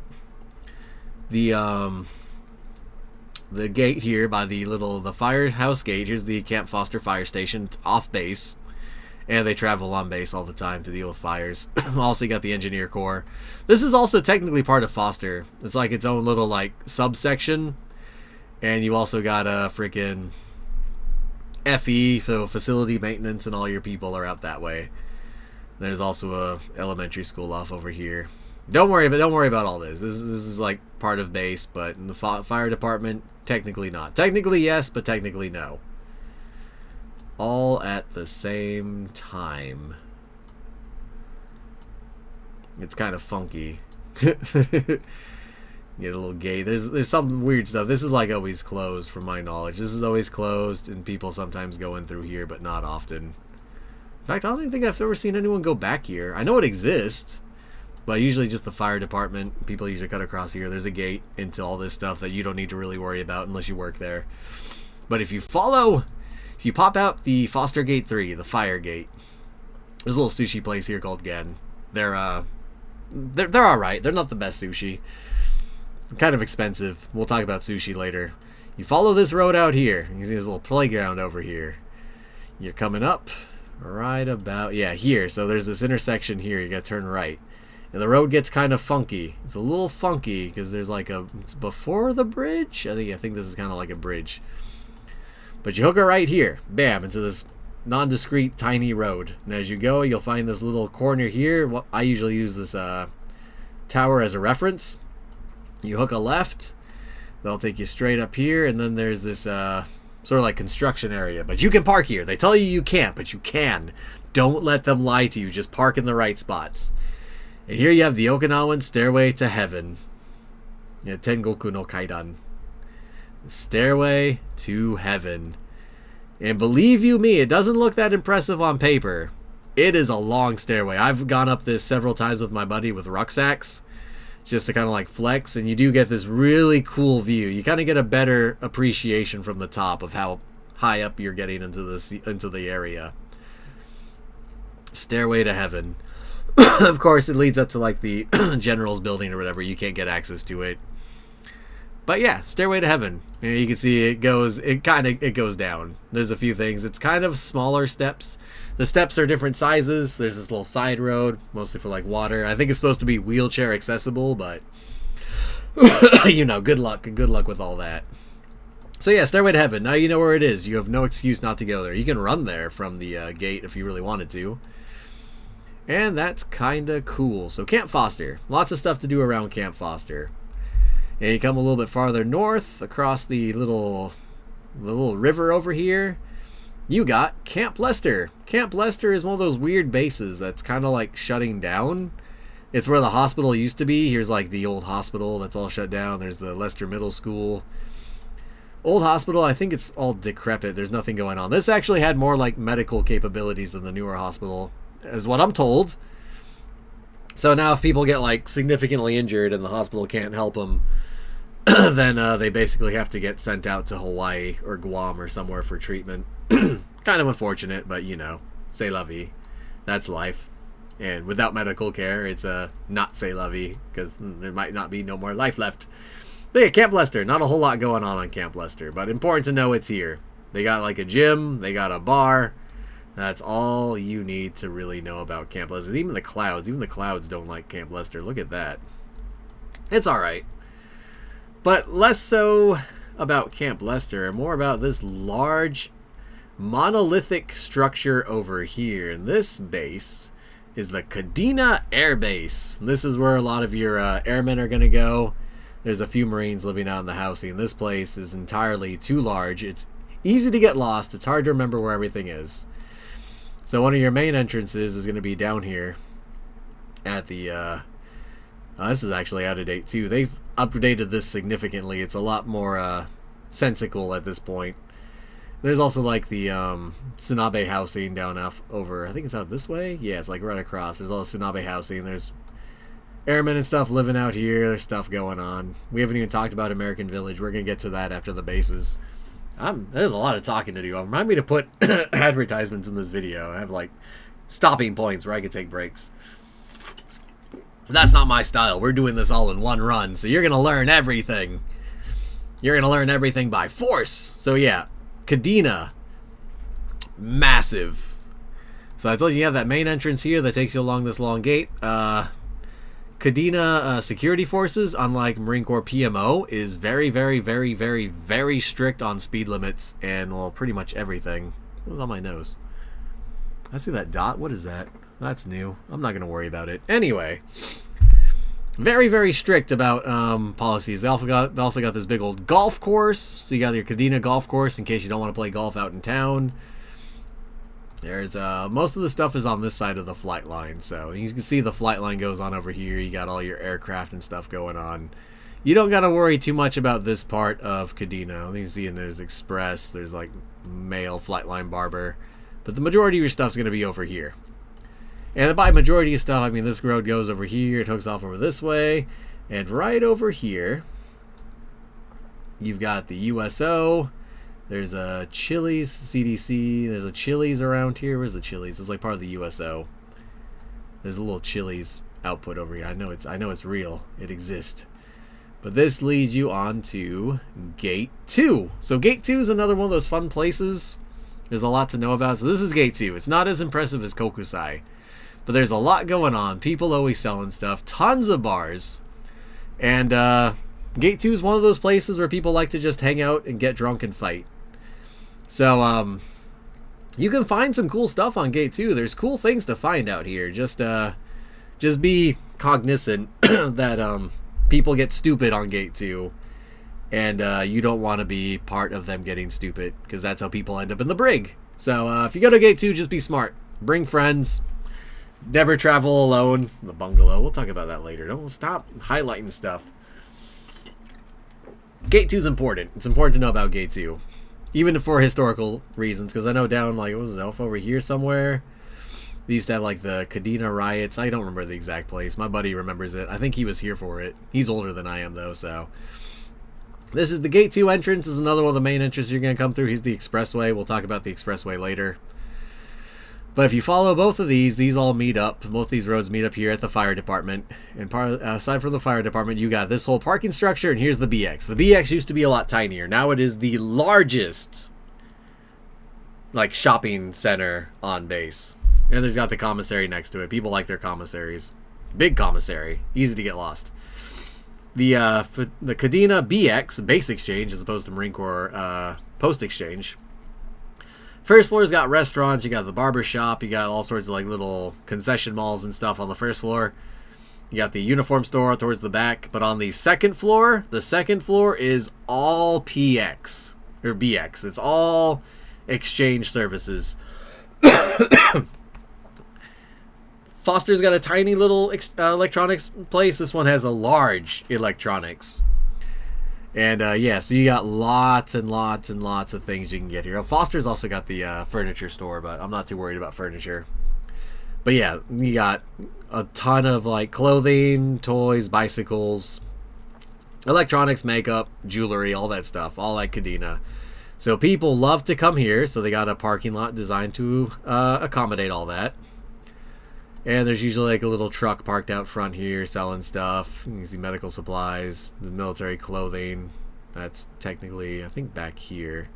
the gate here by the firehouse gate, here's the Camp Foster fire station. It's off base, and they travel on base all the time to deal with fires. Also, you got the engineer corps. This is also technically part of Foster. It's like its own little like subsection, and you also got a freaking FE, so facility maintenance, and all your people are out that way. There's also a elementary school off over here. Don't worry about all this. This is like part of base, but in the fire department, technically not. Technically yes, but technically no. All at the same time. It's kind of funky. Get a little gay. There's some weird stuff. This is like always closed, from my knowledge. This is always closed, and people sometimes go in through here, but not often. In fact, I don't even think I've ever seen anyone go back here. I know it exists, but usually just the fire department. People usually cut across here. There's a gate into all this stuff that you don't need to really worry about unless you work there. But if you pop out the Foster Gate 3, the fire gate, there's a little sushi place here called Gen. They're alright. They're not the best sushi. Kind of expensive. We'll talk about sushi later. You follow this road out here. You can see this little playground over here. You're coming up right about, yeah, here. So there's this intersection here. You gotta turn right. And the road gets kind of funky. It's a little funky because there's like it's before the bridge. I think this is kind of like a bridge. But you hook it right here. Bam, into this non-discrete tiny road. And as you go, you'll find this little corner here. Well, I usually use this tower as a reference. You hook a left, they'll take you straight up here, and then there's this sort of like construction area. But you can park here. They tell you you can't, but you can. Don't let them lie to you. Just park in the right spots. And here you have the Okinawan Stairway to Heaven. Yeah, Tengoku no Kaidan. Stairway to Heaven. And believe you me, it doesn't look that impressive on paper. It is a long stairway. I've gone up this several times with my buddy with rucksacks, just to kind of like flex, and you do get this really cool view. You kind of get a better appreciation from the top of how high up you're getting into the area. Stairway to Heaven. Of course, it leads up to like the general's building or whatever. You can't get access to it. But yeah, Stairway to Heaven. You can see it goes down. There's a few things. It's kind of smaller steps. The steps are different sizes. There's this little side road, mostly for like water. I think it's supposed to be wheelchair accessible, but you know, good luck. Good luck with all that. So yeah, Stairway to Heaven. Now you know where it is. You have no excuse not to go there. You can run there from the gate if you really wanted to. And that's kind of cool. So Camp Foster. Lots of stuff to do around Camp Foster. And you come a little bit farther north across the little river over here. You got Camp Lester. Camp Lester is one of those weird bases that's kind of like shutting down. It's where the hospital used to be. Here's like the old hospital that's all shut down. There's the Lester Middle School. Old hospital, I think it's all decrepit. There's nothing going on. This actually had more like medical capabilities than the newer hospital, is what I'm told. So now if people get like significantly injured and the hospital can't help them, then they basically have to get sent out to Hawaii or Guam or somewhere for treatment. Kind of unfortunate, but you know, c'est la vie. That's life. And without medical care, it's not c'est la vie, because there might not be no more life left. But yeah, Camp Lester. Not a whole lot going on Camp Lester, but important to know it's here. They got like a gym, they got a bar. That's all you need to really know about Camp Lester. Even the clouds don't like Camp Lester. Look at that. It's alright. But less so about Camp Lester and more about this large monolithic structure over here. And this base is the Kadena Air Base. This is where a lot of your airmen are going to go. There's a few Marines living out in the housing. This place is entirely too large. It's easy to get lost. It's hard to remember where everything is. So one of your main entrances is going to be down here at the... this is actually out of date too. They've updated this significantly. It's a lot more sensical at this point. There's also like the Tsunabe housing down over, I think it's out this way? Yeah, it's like right across. There's all the Tsunabe housing. There's airmen and stuff living out here. There's stuff going on. We haven't even talked about American Village. We're going to get to that after the bases. There's a lot of talking to do. Remind me to put advertisements in this video. I have like stopping points where I can take breaks. That's not my style. We're doing this all in one run, so you're going to learn everything. You're going to learn everything by force. So yeah, Kadena, massive. So I told you have that main entrance here that takes you along this long gate. Kadena security forces, unlike Marine Corps PMO, is very, very, very, very, very strict on speed limits and, well, pretty much everything. What was on my nose? I see that dot. What is that? That's new. I'm not going to worry about it. Anyway, very, very strict about policies. They also got this big old golf course. So you got your Kadena golf course in case you don't want to play golf out in town. There's most of the stuff is on this side of the flight line. So you can see the flight line goes on over here. You got all your aircraft and stuff going on. You don't got to worry too much about this part of Kadena. You can see there's Express. There's like mail, flight line, barber. But the majority of your stuff's going to be over here. And by majority of stuff, I mean this road goes over here, it hooks off over this way, and right over here, you've got the USO, there's a Chili's, CDC, there's a Chili's around here. Where's the Chili's? It's like part of the USO. There's a little Chili's output over here. I know it's real. It exists. But this leads you on to Gate 2. So Gate 2 is another one of those fun places. There's a lot to know about. So this is Gate 2. It's not as impressive as Kokusai. But there's a lot going on. People always selling stuff. Tons of bars. And Gate 2 is one of those places where people like to just hang out and get drunk and fight. So you can find some cool stuff on Gate 2. There's cool things to find out here. Just be cognizant that people get stupid on Gate 2. And you don't want to be part of them getting stupid. Because that's how people end up in the brig. So if you go to Gate 2, just be smart. Bring friends. Never travel alone. The bungalow. We'll talk about that later. Don't stop highlighting stuff. Gate 2 is important. It's important to know about Gate 2. Even for historical reasons. Because I know down, like, what was it, off over here somewhere? They used to have, like, the Kadena riots. I don't remember the exact place. My buddy remembers it. I think he was here for it. He's older than I am, though, so. This is the Gate 2 entrance. This is another one of the main entrances you're going to come through. Here's the expressway. We'll talk about the expressway later. But if you follow both of these all meet up. Both these roads meet up here at the fire department. And aside from the fire department, you got this whole parking structure, and here's the BX. The BX used to be a lot tinier. Now it is the largest, like, shopping center on base. And there's got the commissary next to it. People like their commissaries. Big commissary. Easy to get lost. The Kadena BX, base exchange, as opposed to Marine Corps post exchange. First floor's got restaurants, you got the barber shop, you got all sorts of like little concession malls and stuff on the first floor. You got the uniform store towards the back, but on the second floor is all PX, or BX. It's all exchange services. Foster's got a tiny little electronics place. This one has a large electronics. And yeah, so you got lots and lots and lots of things you can get here. Foster's also got the furniture store, but I'm not too worried about furniture. But yeah, you got a ton of like clothing, toys, bicycles, electronics, makeup, jewelry, all that stuff, all like Kadena. So people love to come here, so they got a parking lot designed to accommodate all that. And there's usually like a little truck parked out front here selling stuff. You can see medical supplies, the military clothing. That's technically, I think, back here.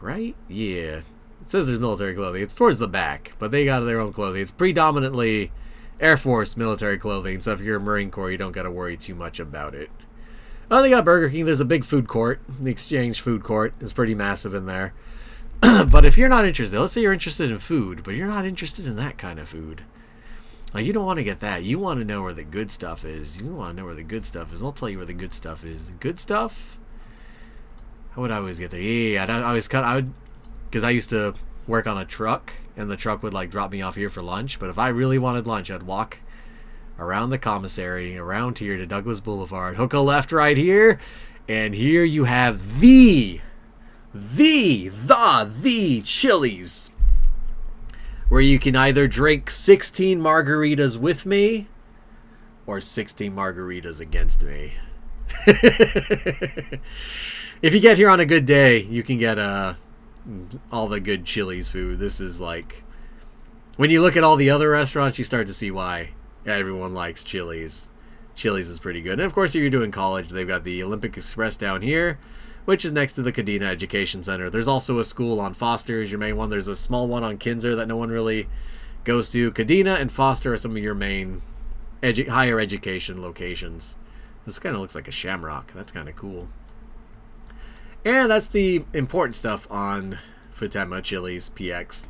Right? Yeah. It says there's military clothing. It's towards the back, but they got their own clothing. It's predominantly Air Force military clothing, so if you're a Marine Corps, you don't got to worry too much about it. Oh, they got Burger King. There's a big food court. The Exchange food court is pretty massive in there. But if you're not interested, let's say you're interested in food, but you're not interested in that kind of food. Like, you don't want to get that. You want to know where the good stuff is. You want to know where the good stuff is. I'll tell you where the good stuff is. The good stuff? How would I always get there? Yeah, I would, because I used to work on a truck, and the truck would like drop me off here for lunch. But if I really wanted lunch, I'd walk around the commissary, around here to Douglas Boulevard, hook a left right here, and here you have the Chili's, where you can either drink 16 margaritas with me or 16 margaritas against me. If you get here on a good day, you can get all the good Chili's food. This is like, when you look at all the other restaurants, you start to see why everyone likes Chili's. Chili's is pretty good. And of course, if you're doing college, they've got the Olympic Express down here, which is next to the Kadena Education Center. There's also a school on Foster is your main one. There's a small one on Kinzer that no one really goes to. Kadena and Foster are some of your main higher education locations. This kind of looks like a shamrock. That's kind of cool. And that's the important stuff on Futema Chili's PX.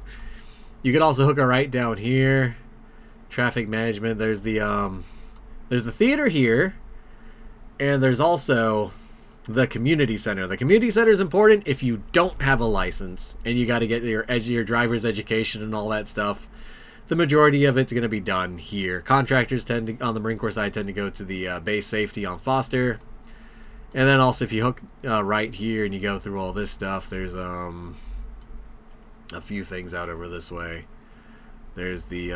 You could also hook a right down here. Traffic management. There's the theater here, and there's also the community center. The community center is important if you don't have a license and you got to get your driver's education and all that stuff. The majority of it's going to be done here. Contractors on the Marine Corps side tend to go to the base safety on Foster. And then also if you hook right here and you go through all this stuff, there's a few things out over this way. There's the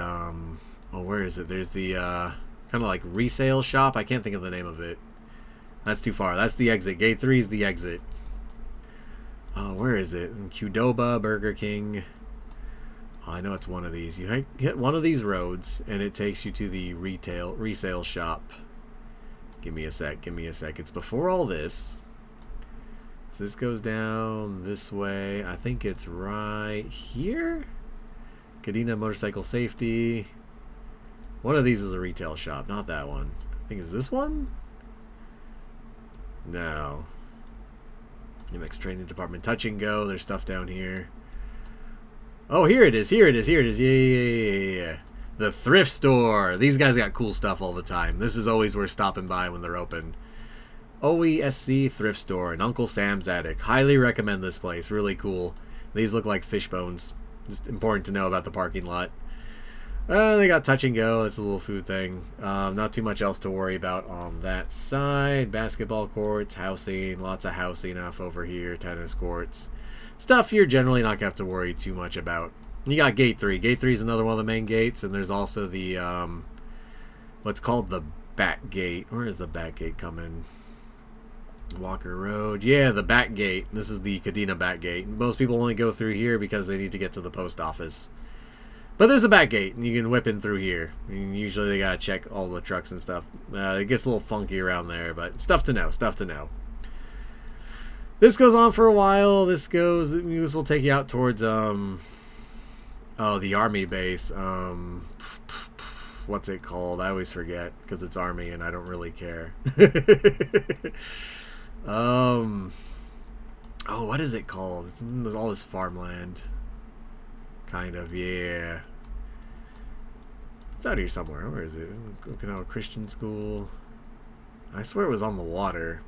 where is it? There's the kind of like resale shop. I can't think of the name of it. That's too far. That's the exit. Gate 3 is the exit. Where is it? Qdoba, Burger King. Oh, I know it's one of these. You hit one of these roads, and it takes you to the resale shop. Give me a sec. It's before all this. So this goes down this way. I think it's right here. Kadena Motorcycle Safety. One of these is a retail shop, not that one. I think it's this one? No. New Mexico Training Department. Touch and Go. There's stuff down here. Oh, here it is. Yeah. The thrift store. These guys got cool stuff all the time. This is always worth stopping by when they're open. OESC Thrift Store and Uncle Sam's Attic. Highly recommend this place. Really cool. These look like fish bones. Just important to know about the parking lot. They got Touch and Go. It's a little food thing. Not too much else to worry about on that side. Basketball courts, housing. Lots of housing off over here. Tennis courts. Stuff you're generally not going to have to worry too much about. You got Gate 3. Gate 3 is another one of the main gates. And there's also the, what's called the back gate. Where does the back gate come in? Walker Road. Yeah, the back gate. This is the Kadena back gate. Most people only go through here because they need to get to the post office. But there's a back gate, and you can whip in through here. I mean, usually they gotta check all the trucks and stuff. It gets a little funky around there, but stuff to know. This goes on for a while. This will take you out towards the Army base. What's it called? I always forget because it's Army and I don't really care. What is it called? There's all this farmland. Kind of, yeah. It's out here somewhere. Where is it? Okinawa Christian School. I swear it was on the water.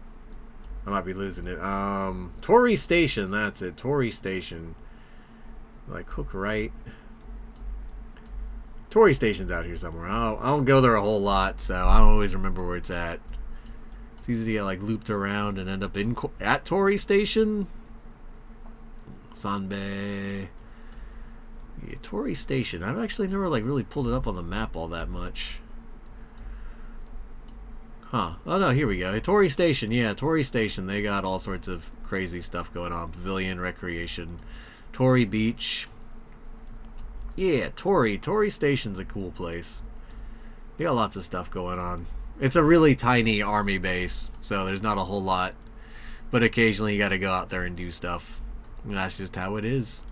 I might be losing it. Torii Station, that's it. Torii Station. Like, hook right. Torii Station's out here somewhere. I don't go there a whole lot, so I don't always remember where it's at. It's easy to get, like, looped around and end up at Torii Station. Sanbei. Yeah, Torii Station. I've actually never really pulled it up on the map all that much. Huh. Oh no, here we go. Torii Station. Yeah, Torii Station. They got all sorts of crazy stuff going on. Pavilion, recreation. Torii Beach. Yeah, Torii Station's a cool place. They got lots of stuff going on. It's a really tiny army base, so there's not a whole lot. But occasionally you gotta go out there and do stuff. And that's just how it is.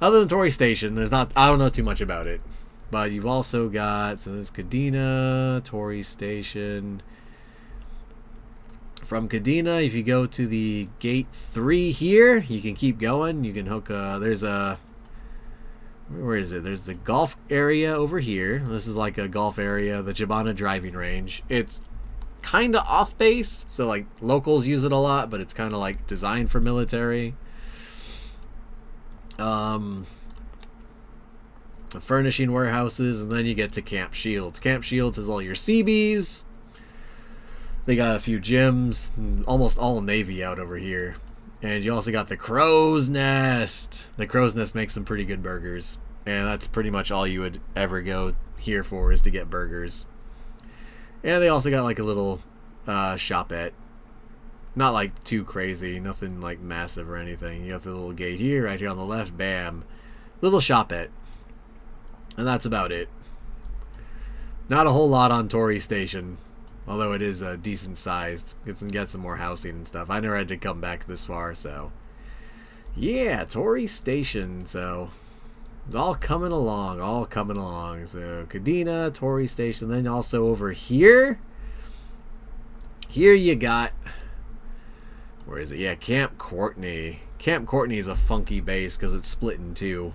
Other than Torii Station, I don't know too much about it. But you've also got, so there's Kadena, Torii Station, From Kadena, if you go to the gate 3 here, you can keep going. You can hook, there's a, where is it? There's the golf area over here. This is like a golf area, the Jabana driving range. It's kind of off base, so like locals use it a lot, but it's kind of like designed for military. Furnishing warehouses, and then you get to Camp Shields. Camp Shields has all your CBs. They got a few gyms, almost all Navy out over here. And you also got the Crow's Nest. The Crow's Nest makes some pretty good burgers. And that's pretty much all you would ever go here for, is to get burgers. And they also got like a little shopette. Not like too crazy, nothing like massive or anything. You got the little gate here, right here on the left, bam. Little shopette. And that's about it. Not a whole lot on Torii Station. Although it is decent sized. Get some more housing and stuff. I never had to come back this far, so. Yeah, Torii Station. So, it's all coming along. All coming along. So, Kadena, Torii Station. Then also over here. Here you got. Where is it? Yeah, Camp Courtney. Camp Courtney is a funky base because it's split in two.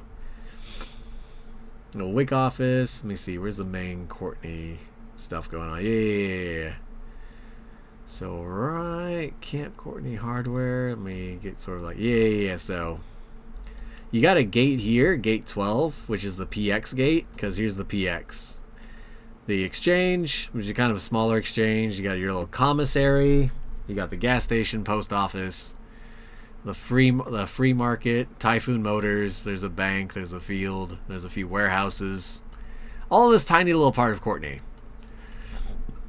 A WIC office. Let me see. Where's the main Courtney stuff going on? Yeah. So, right. Camp Courtney hardware. Let me get sort of like. Yeah. So, you got a gate here. Gate 12, which is the PX gate. Because here's the PX. The exchange, which is kind of a smaller exchange. You got your little commissary. You got the gas station, post office. The free market, Typhoon Motors, there's a bank, there's a field, there's a few warehouses. All of this tiny little part of Courtney.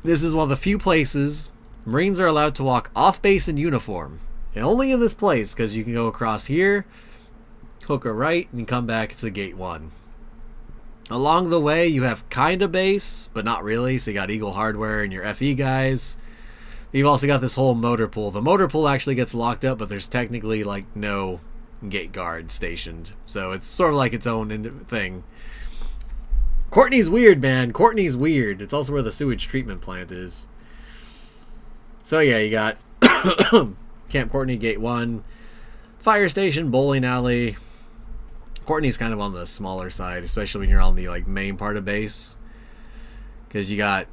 This is one of the few places Marines are allowed to walk off base in uniform. And only in this place, because you can go across here, hook a right, and come back to gate 1. Along the way, you have kind of base, but not really. So you got Eagle Hardware and your FE guys. You've also got this whole motor pool. The motor pool actually gets locked up, but there's technically like no gate guard stationed. So it's sort of like its own thing. Courtney's weird, man. Courtney's weird. It's also where the sewage treatment plant is. So yeah, you got Camp Courtney, Gate 1, fire station, bowling alley. Courtney's kind of on the smaller side, especially when you're on the like main part of base. Because you got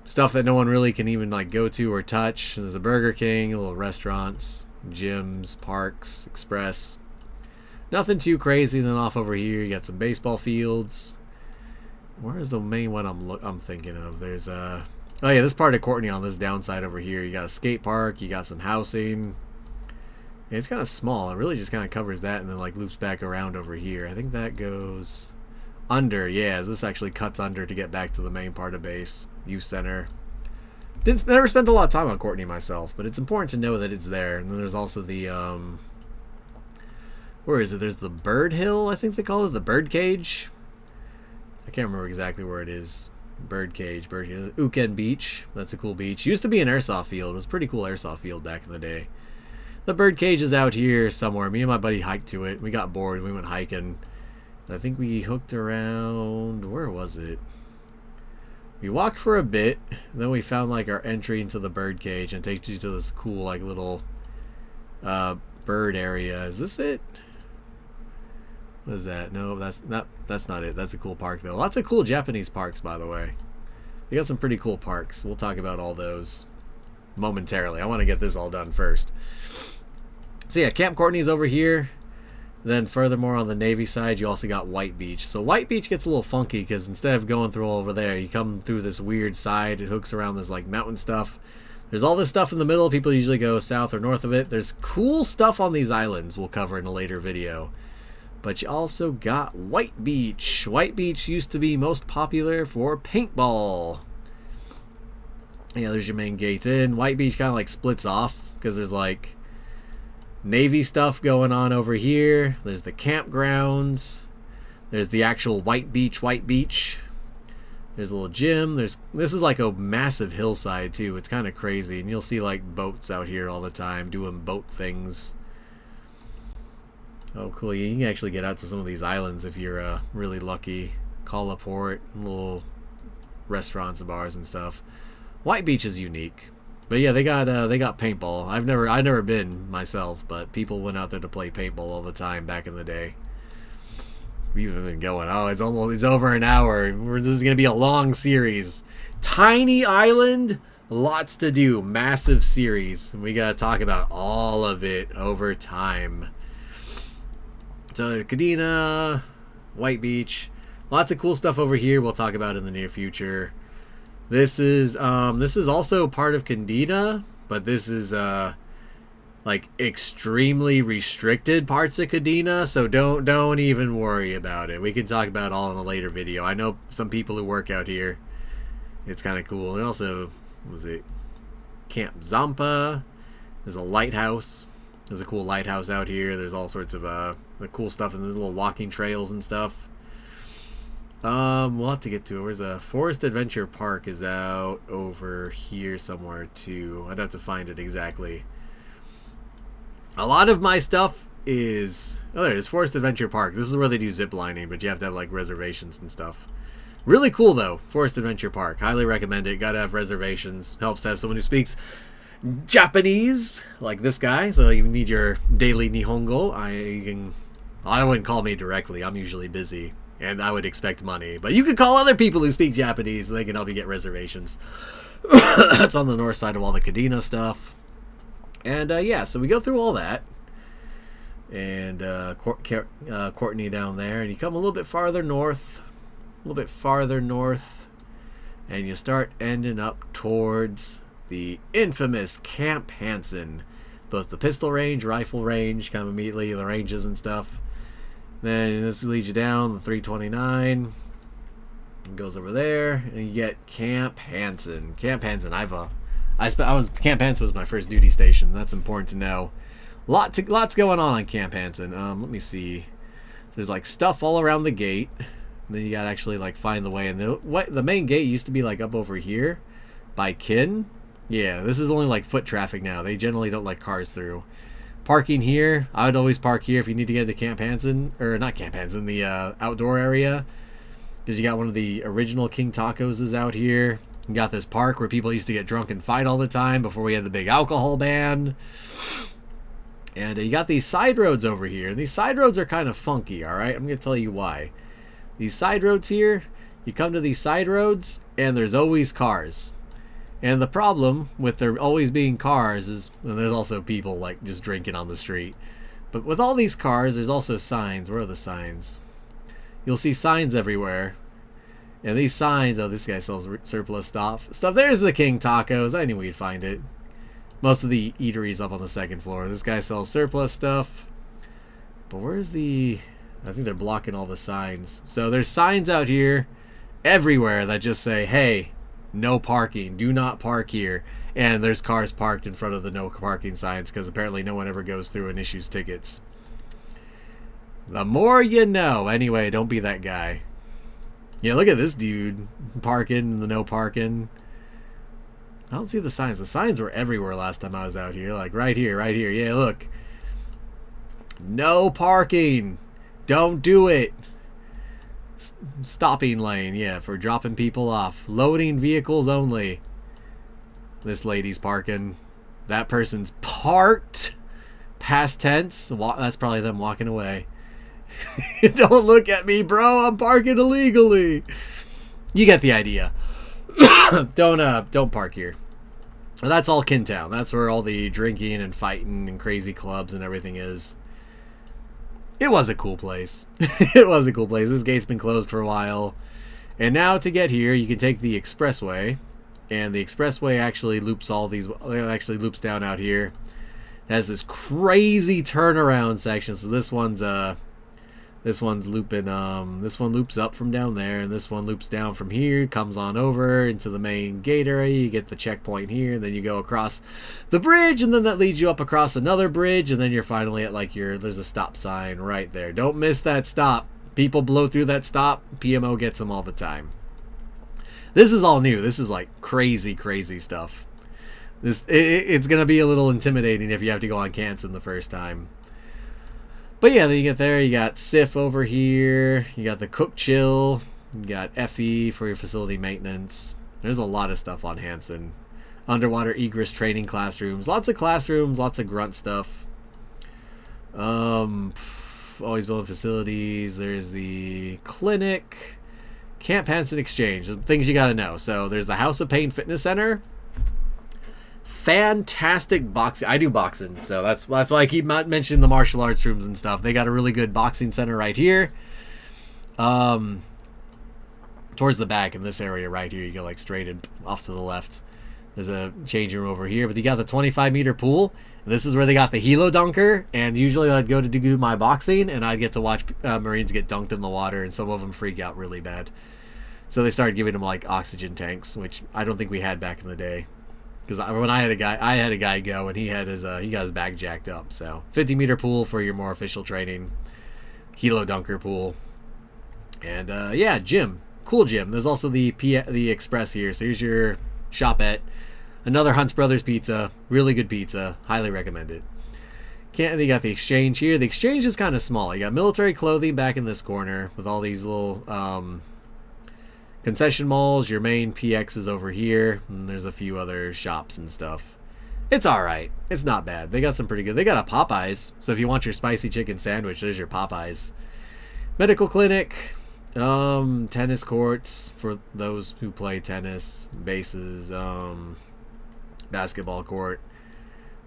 stuff that no one really can even like go to or touch. There's a Burger King, little restaurants, gyms, parks, express. Nothing too crazy. Then off over here, you got some baseball fields. Where is the main one I'm thinking of? There's oh yeah, this part of Courtney on this downside over here. You got a skate park. You got some housing. And it's kind of small. It really just kind of covers that and then like loops back around over here. I think that goes under. Yeah, this actually cuts under to get back to the main part of base. Youth Center. Never spent a lot of time on Courtney myself, but it's important to know that it's there. And then there's also the where is it? There's the Bird Hill, I think they call it, the Bird Cage. I can't remember exactly where it is. Bird Cage. Uken Beach. That's a cool beach. Used to be an airsoft field. It was a pretty cool airsoft field back in the day. The Bird Cage is out here somewhere. Me and my buddy hiked to it. We got bored. We went hiking. I think we hooked around. Where was it? We walked for a bit, and then we found like our entry into the bird cage, and it takes you to this cool like little bird area. Is this it? What is that? No, that's not it. That's a cool park though. Lots of cool Japanese parks, by the way. We got some pretty cool parks. We'll talk about all those momentarily. I want to get this all done first. So yeah, Camp Courtney's over here. Then furthermore on the Navy side, you also got White Beach. So White Beach gets a little funky because instead of going through all over there, you come through this weird side. It hooks around this like mountain stuff. There's all this stuff in the middle. People usually go south or north of it. There's cool stuff on these islands we'll cover in a later video. But you also got White Beach. White Beach used to be most popular for paintball. Yeah, there's your main gate in. White Beach kind of like splits off because there's like Navy stuff going on over here. There's the campgrounds. There's the actual White Beach. There's a little gym. This is like a massive hillside too. It's kind of crazy, and you'll see like boats out here all the time doing boat things. Oh, cool! You can actually get out to some of these islands if you're really lucky. Call a port, little restaurants and bars and stuff. White Beach is unique. But yeah, they got paintball. I've never been myself, but people went out there to play paintball all the time back in the day. We've been going. Oh, it's over an hour. This is gonna be a long series. Tiny island, lots to do. Massive series. We gotta talk about all of it over time. So Kadena, White Beach, lots of cool stuff over here. We'll talk about in the near future. This is also part of Kadena, but this is like extremely restricted parts of Kadena, so don't even worry about it. We can talk about it all in a later video. I know some people who work out here. It's kind of cool. And also, what was it? Camp Zampa. There's a lighthouse. There's a cool lighthouse out here. There's all sorts of the cool stuff, and there's little walking trails and stuff. We'll have to get to it. Where's a Forest Adventure Park is out over here somewhere too. I'd have to find it exactly. A lot of my stuff is... Oh, there it is. Forest Adventure Park. This is where they do zip lining, but you have to have like reservations and stuff. Really cool though. Forest Adventure Park. Highly recommend it. Gotta have reservations. Helps to have someone who speaks Japanese like this guy. So you need your daily Nihongo. I wouldn't call me directly. I'm usually busy. And I would expect money. But you could call other people who speak Japanese and they can help you get reservations. That's on the north side of all the Kadena stuff. And yeah, so we go through all that. And Courtney down there. And you come a little bit farther north. A little bit farther north. And you start ending up towards the infamous Camp Hansen. Both the pistol range, rifle range, kind of immediately, the ranges and stuff. Then this leads you down the 329. It goes over there, and you get Camp Hansen. Camp Hansen. Camp Hansen was my first duty station. That's important to know. Lots going on Camp Hansen. Let me see. There's like stuff all around the gate. And then you gotta actually like find the way. And the main gate used to be like up over here, by Kin. Yeah, this is only like foot traffic now. They generally don't let cars through. Parking here, I would always park here if you need to get to Camp Hansen, or not Camp Hansen, the outdoor area, because you got one of the original King Tacos is out here. You got this park where people used to get drunk and fight all the time before we had the big alcohol ban. And you got these side roads over here, and these side roads are kind of funky, alright? I'm going to tell you why. These side roads here, you come to these side roads, and there's always cars. And the problem with there always being cars is, and there's also people like just drinking on the street. But with all these cars, there's also signs. Where are the signs? You'll see signs everywhere. And these signs, oh, this guy sells surplus stuff. There's the King Tacos. I knew we'd find it. Most of the eateries up on the second floor. This guy sells surplus stuff. But where's the... I think they're blocking all the signs. So there's signs out here everywhere that just say, hey... no parking, do not park here. And there's cars parked in front of the no parking signs because apparently no one ever goes through and issues tickets. The more you know. Anyway, don't be that guy. Yeah, look at this dude parking the no parking. I don't see the signs. The signs were everywhere last time I was out here. Like right here, right here. Yeah, look. No parking. Don't do it. Stopping lane, yeah, for dropping people off. Loading vehicles only. This lady's parking. That person's parked. Past tense. That's probably them walking away. Don't look at me, bro. I'm parking illegally. You get the idea. Don't park here. Well, that's all Kintown. That's where all the drinking and fighting and crazy clubs and everything is. It was a cool place. It was a cool place. This gate's been closed for a while. And now to get here, you can take the expressway. And the expressway actually loops loops down out here. It has this crazy turnaround section. So this one's looping, this one loops up from down there, and this one loops down from here, comes on over into the main gate area. You get the checkpoint here, and then you go across the bridge, and then that leads you up across another bridge, and then you're finally at like there's a stop sign right there. Don't miss that stop. People blow through that stop. PMO gets them all the time. This is all new. This is like crazy stuff. It's gonna be a little intimidating if you have to go on Canton the first time. But yeah, then you get there, you got SIF over here, you got the Cook Chill, you got FE for your facility maintenance. There's a lot of stuff on Hanson. Underwater egress training classrooms. Lots of classrooms, lots of grunt stuff. Always building facilities. There's the clinic. Camp Hansen Exchange. Things you gotta know. So there's the House of Pain Fitness Center. Fantastic boxing. I do boxing, so that's why I keep mentioning the martial arts rooms and stuff. They got a really good boxing center right here. Towards the back in this area right here, you go like straight and off to the left. There's a changing room over here, but you got the 25-meter pool. And this is where they got the Helo Dunker, and usually I'd go to do my boxing, and I'd get to watch Marines get dunked in the water, and some of them freak out really bad. So they started giving them like oxygen tanks, which I don't think we had back in the day. Because when I had a guy go, and he got his back jacked up. So 50-meter pool for your more official training, Helo Dunker pool, and yeah, gym, cool gym. There's also the Express here. So here's your shopette, another Hunt's Brothers pizza, really good pizza, highly recommend it. They got the exchange here. The exchange is kind of small. You got military clothing back in this corner with all these little concession malls. Your main PX is over here, and there's a few other shops and stuff. It's alright. It's not bad. They got some pretty good. They got a Popeyes, so if you want your spicy chicken sandwich, there's your Popeyes. Medical clinic, tennis courts for those who play tennis, bases, basketball court.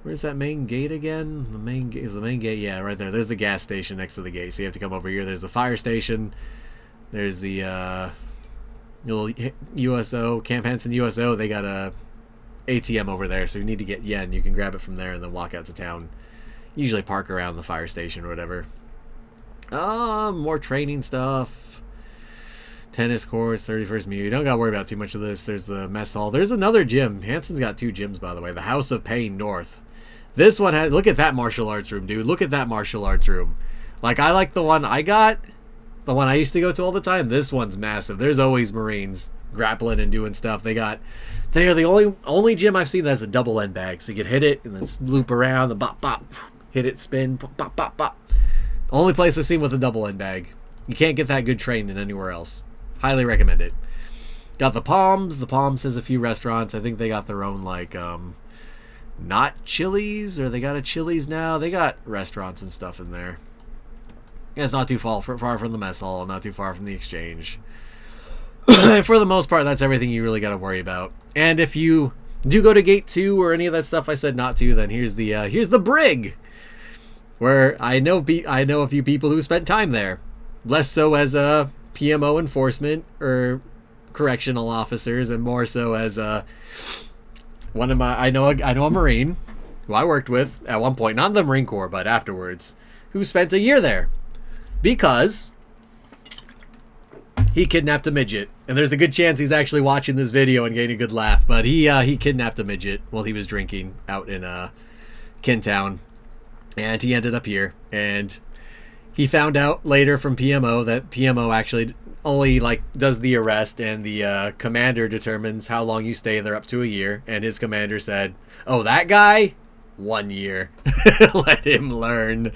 Where's that main gate again? The main gate is the main gate. Yeah, right there. There's the gas station next to the gate, so you have to come over here. There's the fire station. There's the little USO, Camp Hansen USO. They got a ATM over there, so you need to get yen. You can grab it from there and then walk out to town. Usually park around the fire station or whatever. More training stuff. Tennis courts, 31st Mew. You don't gotta worry about too much of this. There's the mess hall. There's another gym. Hansen's got 2 gyms, by the way. The House of Pain North. This one has... Look at that martial arts room, dude. Look at that martial arts room. Like, I like the one I got. The one I used to go to all the time. This one's massive. There's always Marines grappling and doing stuff. They are the only gym I've seen that has a double end bag. So you can hit it and then loop around, the bop bop, hit it, spin, bop bop bop bop. Only place I've seen with a double end bag. You can't get that good training anywhere else. Highly recommend it. Got the Palms. The Palms has a few restaurants. I think they got their own like not Chili's, or they got a Chili's now. They got restaurants and stuff in there. Yeah, it's not too far from the mess hall, not too far from the exchange. For the most part, that's everything you really got to worry about. And if you do go to Gate 2 or any of that stuff I said not to, then here's the brig, where I know a few people who spent time there. Less so as a PMO enforcement or correctional officers, and more so as one of my I know a Marine who I worked with at one point, not in the Marine Corps, but afterwards, who spent a year there. Because he kidnapped a midget. And there's a good chance he's actually watching this video and getting a good laugh. But he kidnapped a midget while he was drinking out in Kintown. And he ended up here. And he found out later from PMO that PMO actually only does the arrest, and the commander determines how long you stay there, up to a year. And his commander said, "Oh, that guy? 1 year." Let him learn.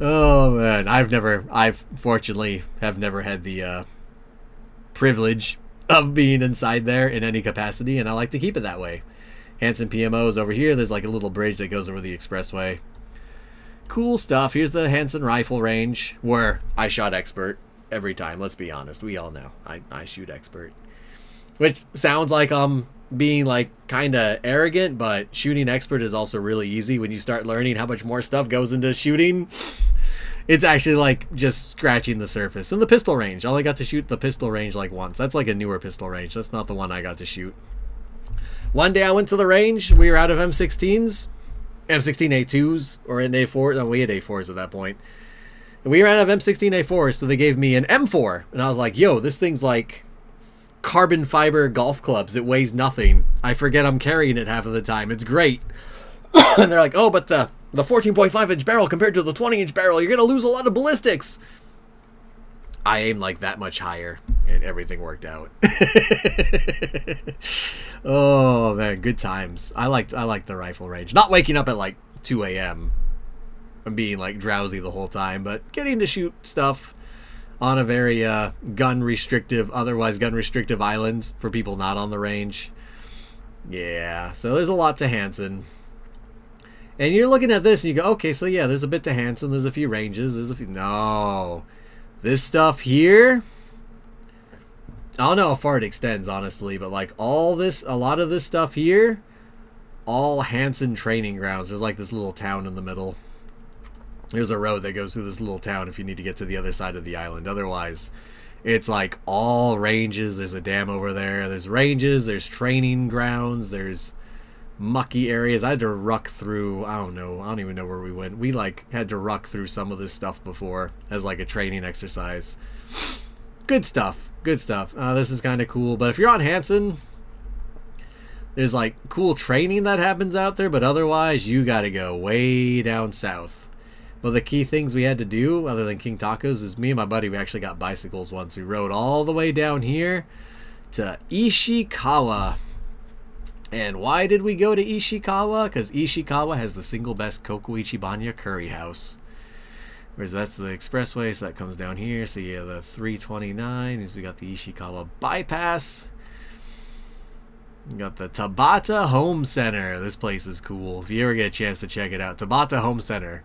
Oh man, I've fortunately have never had the privilege of being inside there in any capacity, and I like to keep it that way. Hansen PMO is over here. There's like a little bridge that goes over the expressway. Cool stuff. Here's the Hansen rifle range, where I shot expert every time. Let's be honest, we all know I shoot expert, which sounds like being like kind of arrogant, but shooting expert is also really easy when you start learning how much more stuff goes into shooting. It's actually like just scratching the surface. And the pistol range, I only got to shoot the pistol range like once. That's like a newer pistol range. That's not the one I got to shoot. One day I went to the range. We were out of M16s, M16A2s, or an A4. No, we had A4s at that point. And we ran out of M16A4s, so they gave me an M4. And I was like, yo, this thing's like carbon fiber golf clubs. It weighs nothing. I forget I'm carrying it half of the time. It's great. And they're like, oh, but the 14.5 inch barrel compared to the 20 inch barrel, you're gonna lose a lot of ballistics. I aimed like that much higher, and everything worked out. Oh man, good times. I liked the rifle range. Not waking up at like 2 a.m. and being like drowsy the whole time, but getting to shoot stuff on a very otherwise gun restrictive island for people not on the range. Yeah, so there's a lot to Hansen. And you're looking at this and you go, okay, so yeah, there's a bit to Hansen, there's a few ranges, there's a few... No. This stuff here... I don't know how far it extends, honestly, but like all this, a lot of this stuff here, all Hansen training grounds. There's like this little town in the middle. There's a road that goes through this little town if you need to get to the other side of the island. Otherwise, it's like all ranges. There's a dam over there. There's ranges. There's training grounds. There's mucky areas. I had to ruck through, I don't know. I don't even know where we went. We like had to ruck through some of this stuff before as like a training exercise. Good stuff. Good stuff. This is kind of cool. But if you're on Hansen, there's like cool training that happens out there. But otherwise, you got to go way down south. Well, the key things we had to do, other than King Tacos, is me and my buddy, we actually got bicycles once. We rode all the way down here to Ishikawa. And why did we go to Ishikawa? Because Ishikawa has the single best Kokuichi Banya curry house. Whereas that's the expressway, so that comes down here. So yeah, the 329 is we got the Ishikawa bypass. We got the Tabata Home Center. This place is cool. If you ever get a chance to check it out, Tabata Home Center.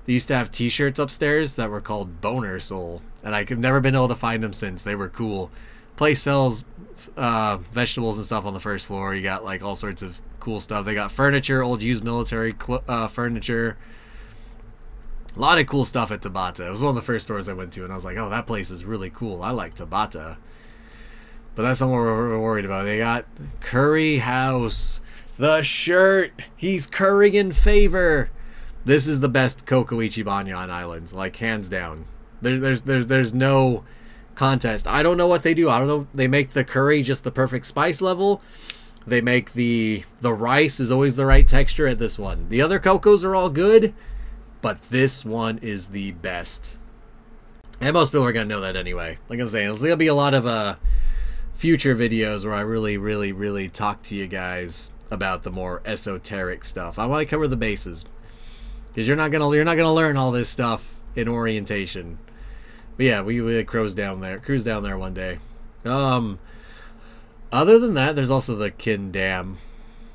They used to have t-shirts upstairs that were called Boner Soul, and I've never been able to find them since. They were cool. Place sells vegetables and stuff on the first floor. You got like all sorts of cool stuff. They got furniture, old used military furniture. A lot of cool stuff at Tabata. It was one of the first stores I went to, and I was like, oh, that place is really cool. I like Tabata. But that's not what we're worried about. They got Curry House. The shirt. He's currying in favor. This is the best Kokuichi Banya on islands. Like, hands down. There's no contest. I don't know what they do. I don't know. They make the curry just the perfect spice level. They make the rice is always the right texture at this one. The other Cocos are all good. But this one is the best. And most people are going to know that anyway. Like I'm saying, there's going to be a lot of future videos where I really talk to you guys about the more esoteric stuff. I want to cover the bases. Because you're not going to learn all this stuff in orientation. But yeah, we cruise down there one day. Other than that, there's also the Kin Dam.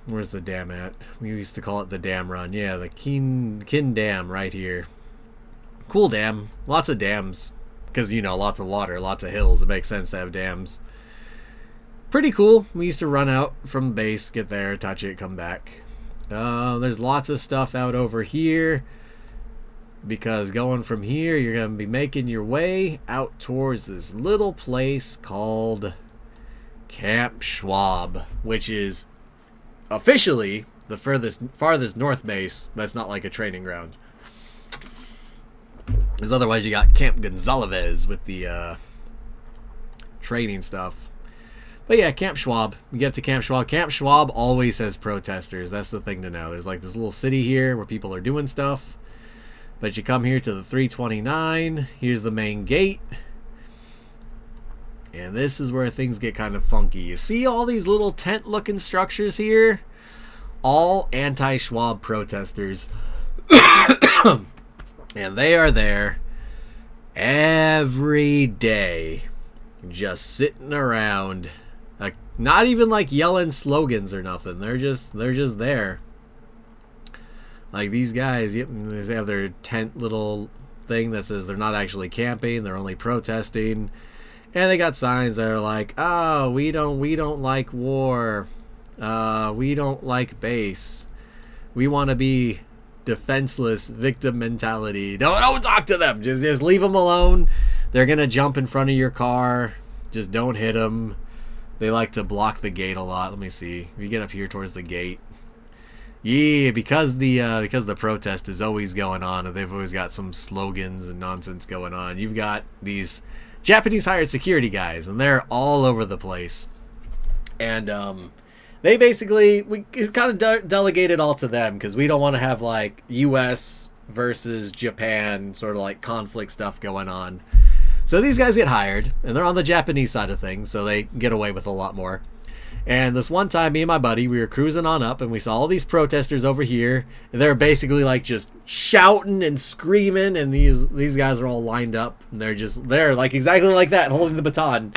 Where's the dam at? We used to call it the Dam Run. Yeah, the Kin Dam right here. Cool dam. Lots of dams. Because, you know, lots of water, lots of hills. It makes sense to have dams. Pretty cool. We used to run out from base, get there, touch it, come back. There's lots of stuff out over here. Because going from here, you're going to be making your way out towards this little place called Camp Schwab. Which is officially the farthest north base that's not like a training ground. Because otherwise you got Camp Gonzalez with the training stuff. But yeah, Camp Schwab. You get to Camp Schwab. Camp Schwab always has protesters. That's the thing to know. There's like this little city here where people are doing stuff. But you come here to the 329. Here's the main gate. And this is where things get kind of funky. You see all these little tent-looking structures here? All anti-Schwab protesters. And they are there every day. Just sitting around. Like, not even like yelling slogans or nothing. They're just there. Like these guys, they have their tent little thing that says they're not actually camping. They're only protesting. And they got signs that are like, oh, we don't like war. We don't like base. We want to be defenseless, victim mentality. Don't talk to them. Just leave them alone. They're going to jump in front of your car. Just don't hit them. They like to block the gate a lot. Let me see. If you get up here towards the gate. Yeah, because the protest is always going on, and they've always got some slogans and nonsense going on. You've got these Japanese hired security guys, and they're all over the place. And they basically, we kind of delegated all to them because we don't want to have like U.S. versus Japan sort of like conflict stuff going on. So these guys get hired, and they're on the Japanese side of things, so they get away with a lot more. And this one time, me and my buddy, we were cruising on up, and we saw all these protesters over here, and they're basically like just shouting and screaming, and these guys are all lined up, and they're like exactly like that, holding the baton.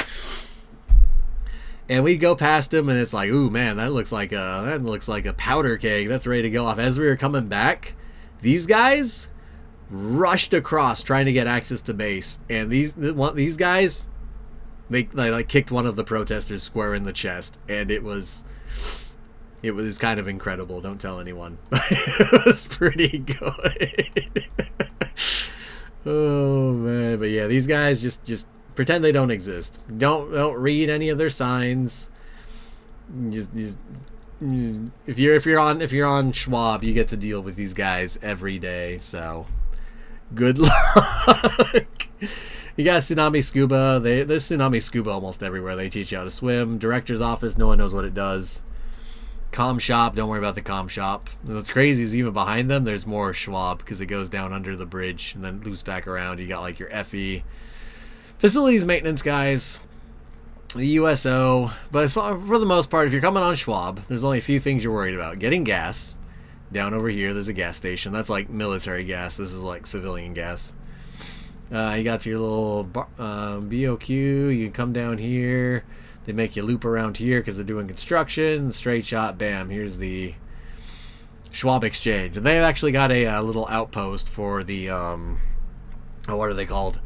And we go past him, and it's like, ooh, man, that looks like a powder keg. That's ready to go off. As we were coming back, these guys rushed across trying to get access to base, and these guys, they like kicked one of the protesters square in the chest, and it was kind of incredible. Don't tell anyone. It was pretty good. Oh man, but yeah, these guys just pretend they don't exist. Don't read any of their signs. Just if you're on Schwab, you get to deal with these guys every day. So good luck. You got Tsunami Scuba. There's Tsunami Scuba almost everywhere. They teach you how to swim. Director's office, no one knows what it does. Comm shop, don't worry about the comm shop. And what's crazy is even behind them, there's more Schwab because it goes down under the bridge and then loops back around. You got like your FE. Facilities maintenance guys. The USO. But for the most part, if you're coming on Schwab, there's only a few things you're worried about. Getting gas. Down over here, there's a gas station. That's like military gas. This is like civilian gas. You got your little BOQ. You can come down here. They make you loop around here because they're doing construction. Straight shot, bam. Here's the Schwab Exchange. And they've actually got a little outpost for the, what are they called?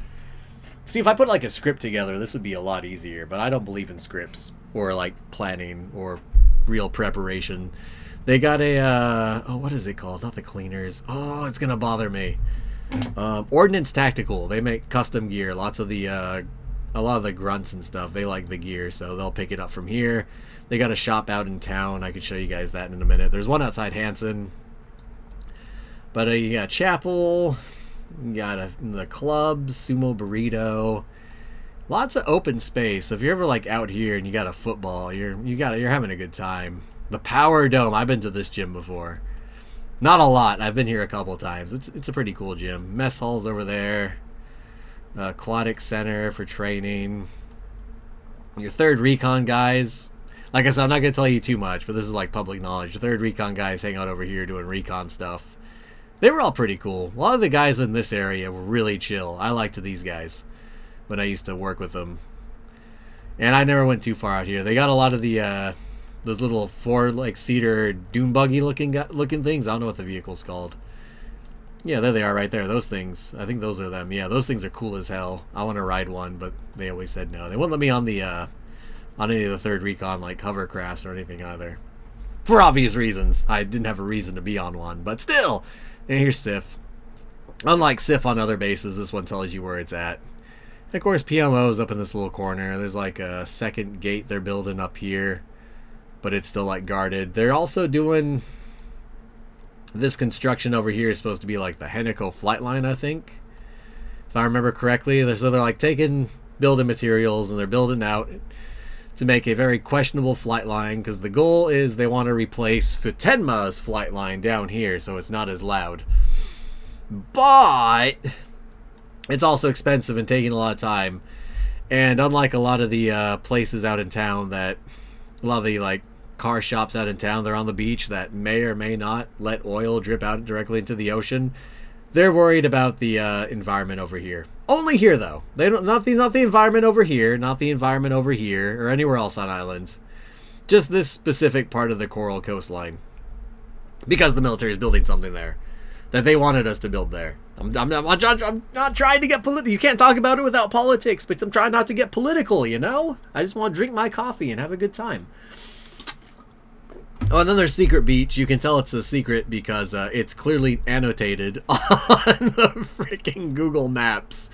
See, if I put like a script together, this would be a lot easier. But I don't believe in scripts or like planning or real preparation. They got a, what is it called? Not the cleaners. Oh, it's going to bother me. Ordnance Tactical. They make custom gear. Lots of the, a lot of the grunts and stuff, they like the gear, so they'll pick it up from here. They got a shop out in town. I could show you guys that in a minute. There's one outside Hanson. But you got Chapel. You got the clubs, Sumo Burrito. Lots of open space. So if you're ever like out here and you got a football, you're having a good time. The Power Dome. I've been to this gym before. Not a lot. I've been here a couple times. It's a pretty cool gym. Mess hall's over there. Aquatic Center for training. Your 3rd Recon guys. Like I said, I'm not going to tell you too much, but this is like public knowledge. The 3rd Recon guys hang out over here doing recon stuff. They were all pretty cool. A lot of the guys in this area were really chill. I liked these guys when I used to work with them. And I never went too far out here. They got a lot of the those little 4-seater dune buggy looking things. I don't know what the vehicle's called. Yeah, there they are right there. Those things. I think those are them. Yeah, those things are cool as hell. I want to ride one, but they always said no. They wouldn't let me on the on any of the 3rd Recon like hovercrafts or anything either. For obvious reasons. I didn't have a reason to be on one, but still. And here's SIF. Unlike SIF on other bases, this one tells you where it's at. And of course, PMO's up in this little corner. There's like a second gate they're building up here, but it's still like guarded. They're also doing... This construction over here is supposed to be like the Hennico flight line, I think. If I remember correctly. So they're like taking building materials and they're building out to make a very questionable flight line because the goal is they want to replace Futenma's flight line down here so it's not as loud. But it's also expensive and taking a lot of time. And unlike a lot of the places out in town that... A lot of the like car shops out in town, they're on the beach that may or may not let oil drip out directly into the ocean. They're worried about the environment over here. Only here though. They don't not the environment over here, not the environment over here or anywhere else on islands. Just this specific part of the coral coastline. Because the military is building something there that they wanted us to build there. I'm not trying to get political. You can't talk about it without politics, but I'm trying not to get political, you know? I just want to drink my coffee and have a good time. Oh, and then there's Secret Beach. You can tell it's a secret because it's clearly annotated on the freaking Google Maps.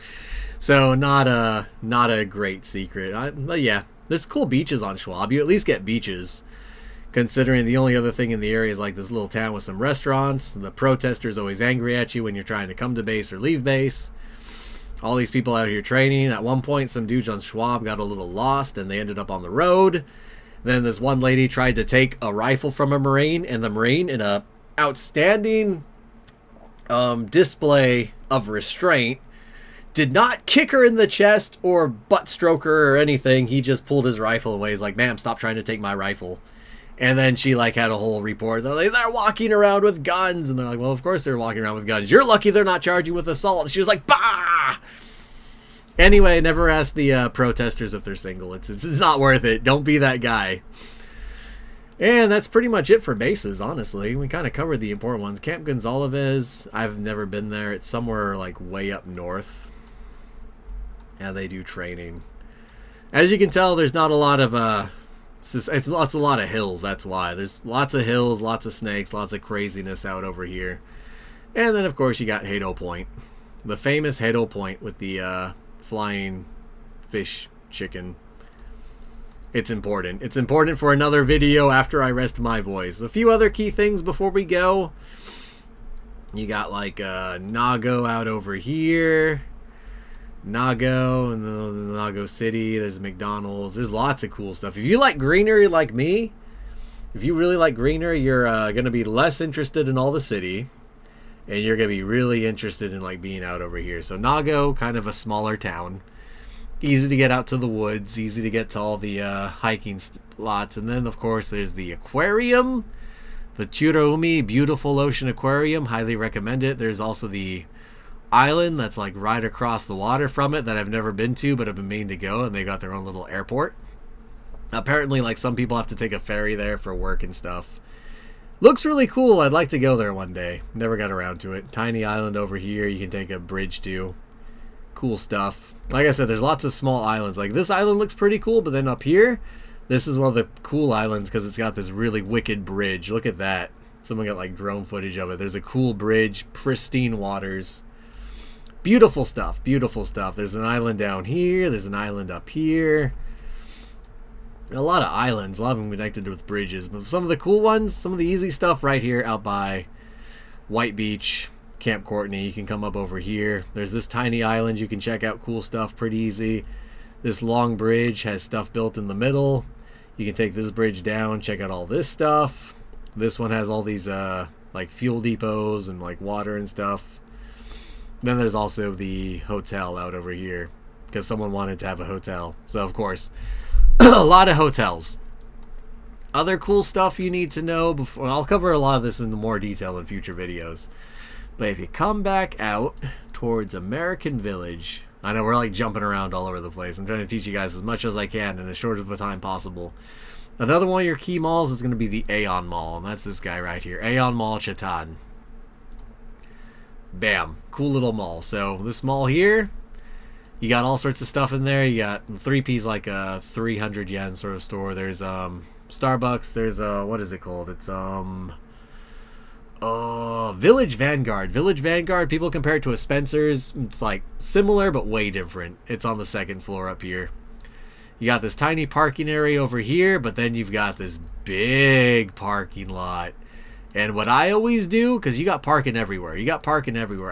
So not a great secret. But yeah, there's cool beaches on Schwab. You at least get beaches. Considering the only other thing in the area is like this little town with some restaurants. The protesters always angry at you when you're trying to come to base or leave base. All these people out here training. At one point, some dudes on Schwab got a little lost and they ended up on the road. Then this one lady tried to take a rifle from a Marine, and the Marine, in a outstanding display of restraint, did not kick her in the chest or butt stroke her or anything. He just pulled his rifle away. He's like, "Ma'am, stop trying to take my rifle." And then she like had a whole report. They're like, "They're walking around with guns," and they're like, "Well, of course they're walking around with guns. You're lucky they're not charging with assault." And she was like, "Bah!" Anyway, never ask the protesters if they're single. It's not worth it. Don't be that guy. And that's pretty much it for bases, honestly. We kind of covered the important ones. Camp Gonzalez, I've never been there. It's somewhere like way up north. Yeah, they do training. As you can tell, there's not a lot of it's a lot of hills. That's why there's lots of hills, lots of snakes, lots of craziness out over here. And then of course you got Hado Point, the famous Hado Point with the flying fish chicken. It's important. It's important for another video after I rest my voice. A few other key things before we go. You got like Nago out over here. Nago and the Nago City. There's McDonald's. There's lots of cool stuff. If you like greenery like me, if you really like greenery, you're going to be less interested in all the city. And you're going to be really interested in like being out over here. So Nago, kind of a smaller town. Easy to get out to the woods. Easy to get to all the hiking lots. And then, of course, there's the aquarium. The Churaumi Beautiful Ocean Aquarium. Highly recommend it. There's also the island that's like right across the water from it that I've never been to, but I've been meaning to go. And they got their own little airport. Apparently, like some people have to take a ferry there for work and stuff. Looks really cool. I'd like to go there one day. Never got around to it. Tiny island over here. You can take a bridge to. Cool stuff. Like I said, there's lots of small islands. Like this island looks pretty cool, but then up here, this is one of the cool islands because it's got this really wicked bridge. Look at that. Someone got like drone footage of it. There's a cool bridge, pristine waters. Beautiful stuff. Beautiful stuff. There's an island down here. There's an island up here. A lot of islands. A lot of them connected with bridges. But some of the cool ones, some of the easy stuff right here out by White Beach, Camp Courtney. You can come up over here. There's this tiny island. You can check out cool stuff pretty easy. This long bridge has stuff built in the middle. You can take this bridge down, check out all this stuff. This one has all these like fuel depots and like water and stuff. Then there's also the hotel out over here because someone wanted to have a hotel. So of course, a lot of hotels. Other cool stuff you need to know before. I'll cover a lot of this in more detail in future videos. But if you come back out towards American Village, I know we're like jumping around all over the place. I'm trying to teach you guys as much as I can in as short of a time possible. Another one of your key malls is going to be the Aeon Mall, and that's this guy right here, Aeon Mall Chatan. Bam, cool little mall. So this mall here, you got all sorts of stuff in there. You got 3P's like a 300 yen sort of store. There's Starbucks. There's what is it called? It's Village Vanguard. Village Vanguard, people compare it to a Spencer's. It's like similar but way different. It's on the second floor up here. You got this tiny parking area over here, but then you've got this big parking lot. And what I always do, because you got parking everywhere.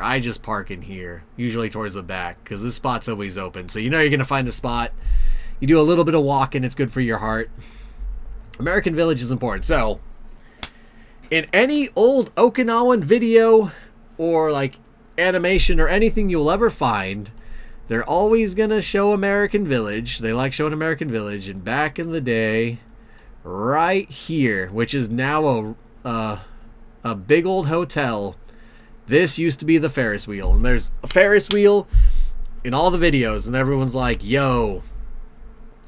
I just park in here, usually towards the back, because this spot's always open. So you know you're going to find a spot. You do a little bit of walking. It's good for your heart. American Village is important. So in any old Okinawan video or like animation or anything you'll ever find, they're always going to show American Village. They like showing American Village. And back in the day, right here, which is now a big old hotel, this used to be the Ferris wheel. And there's a Ferris wheel in all the videos. And everyone's like, yo,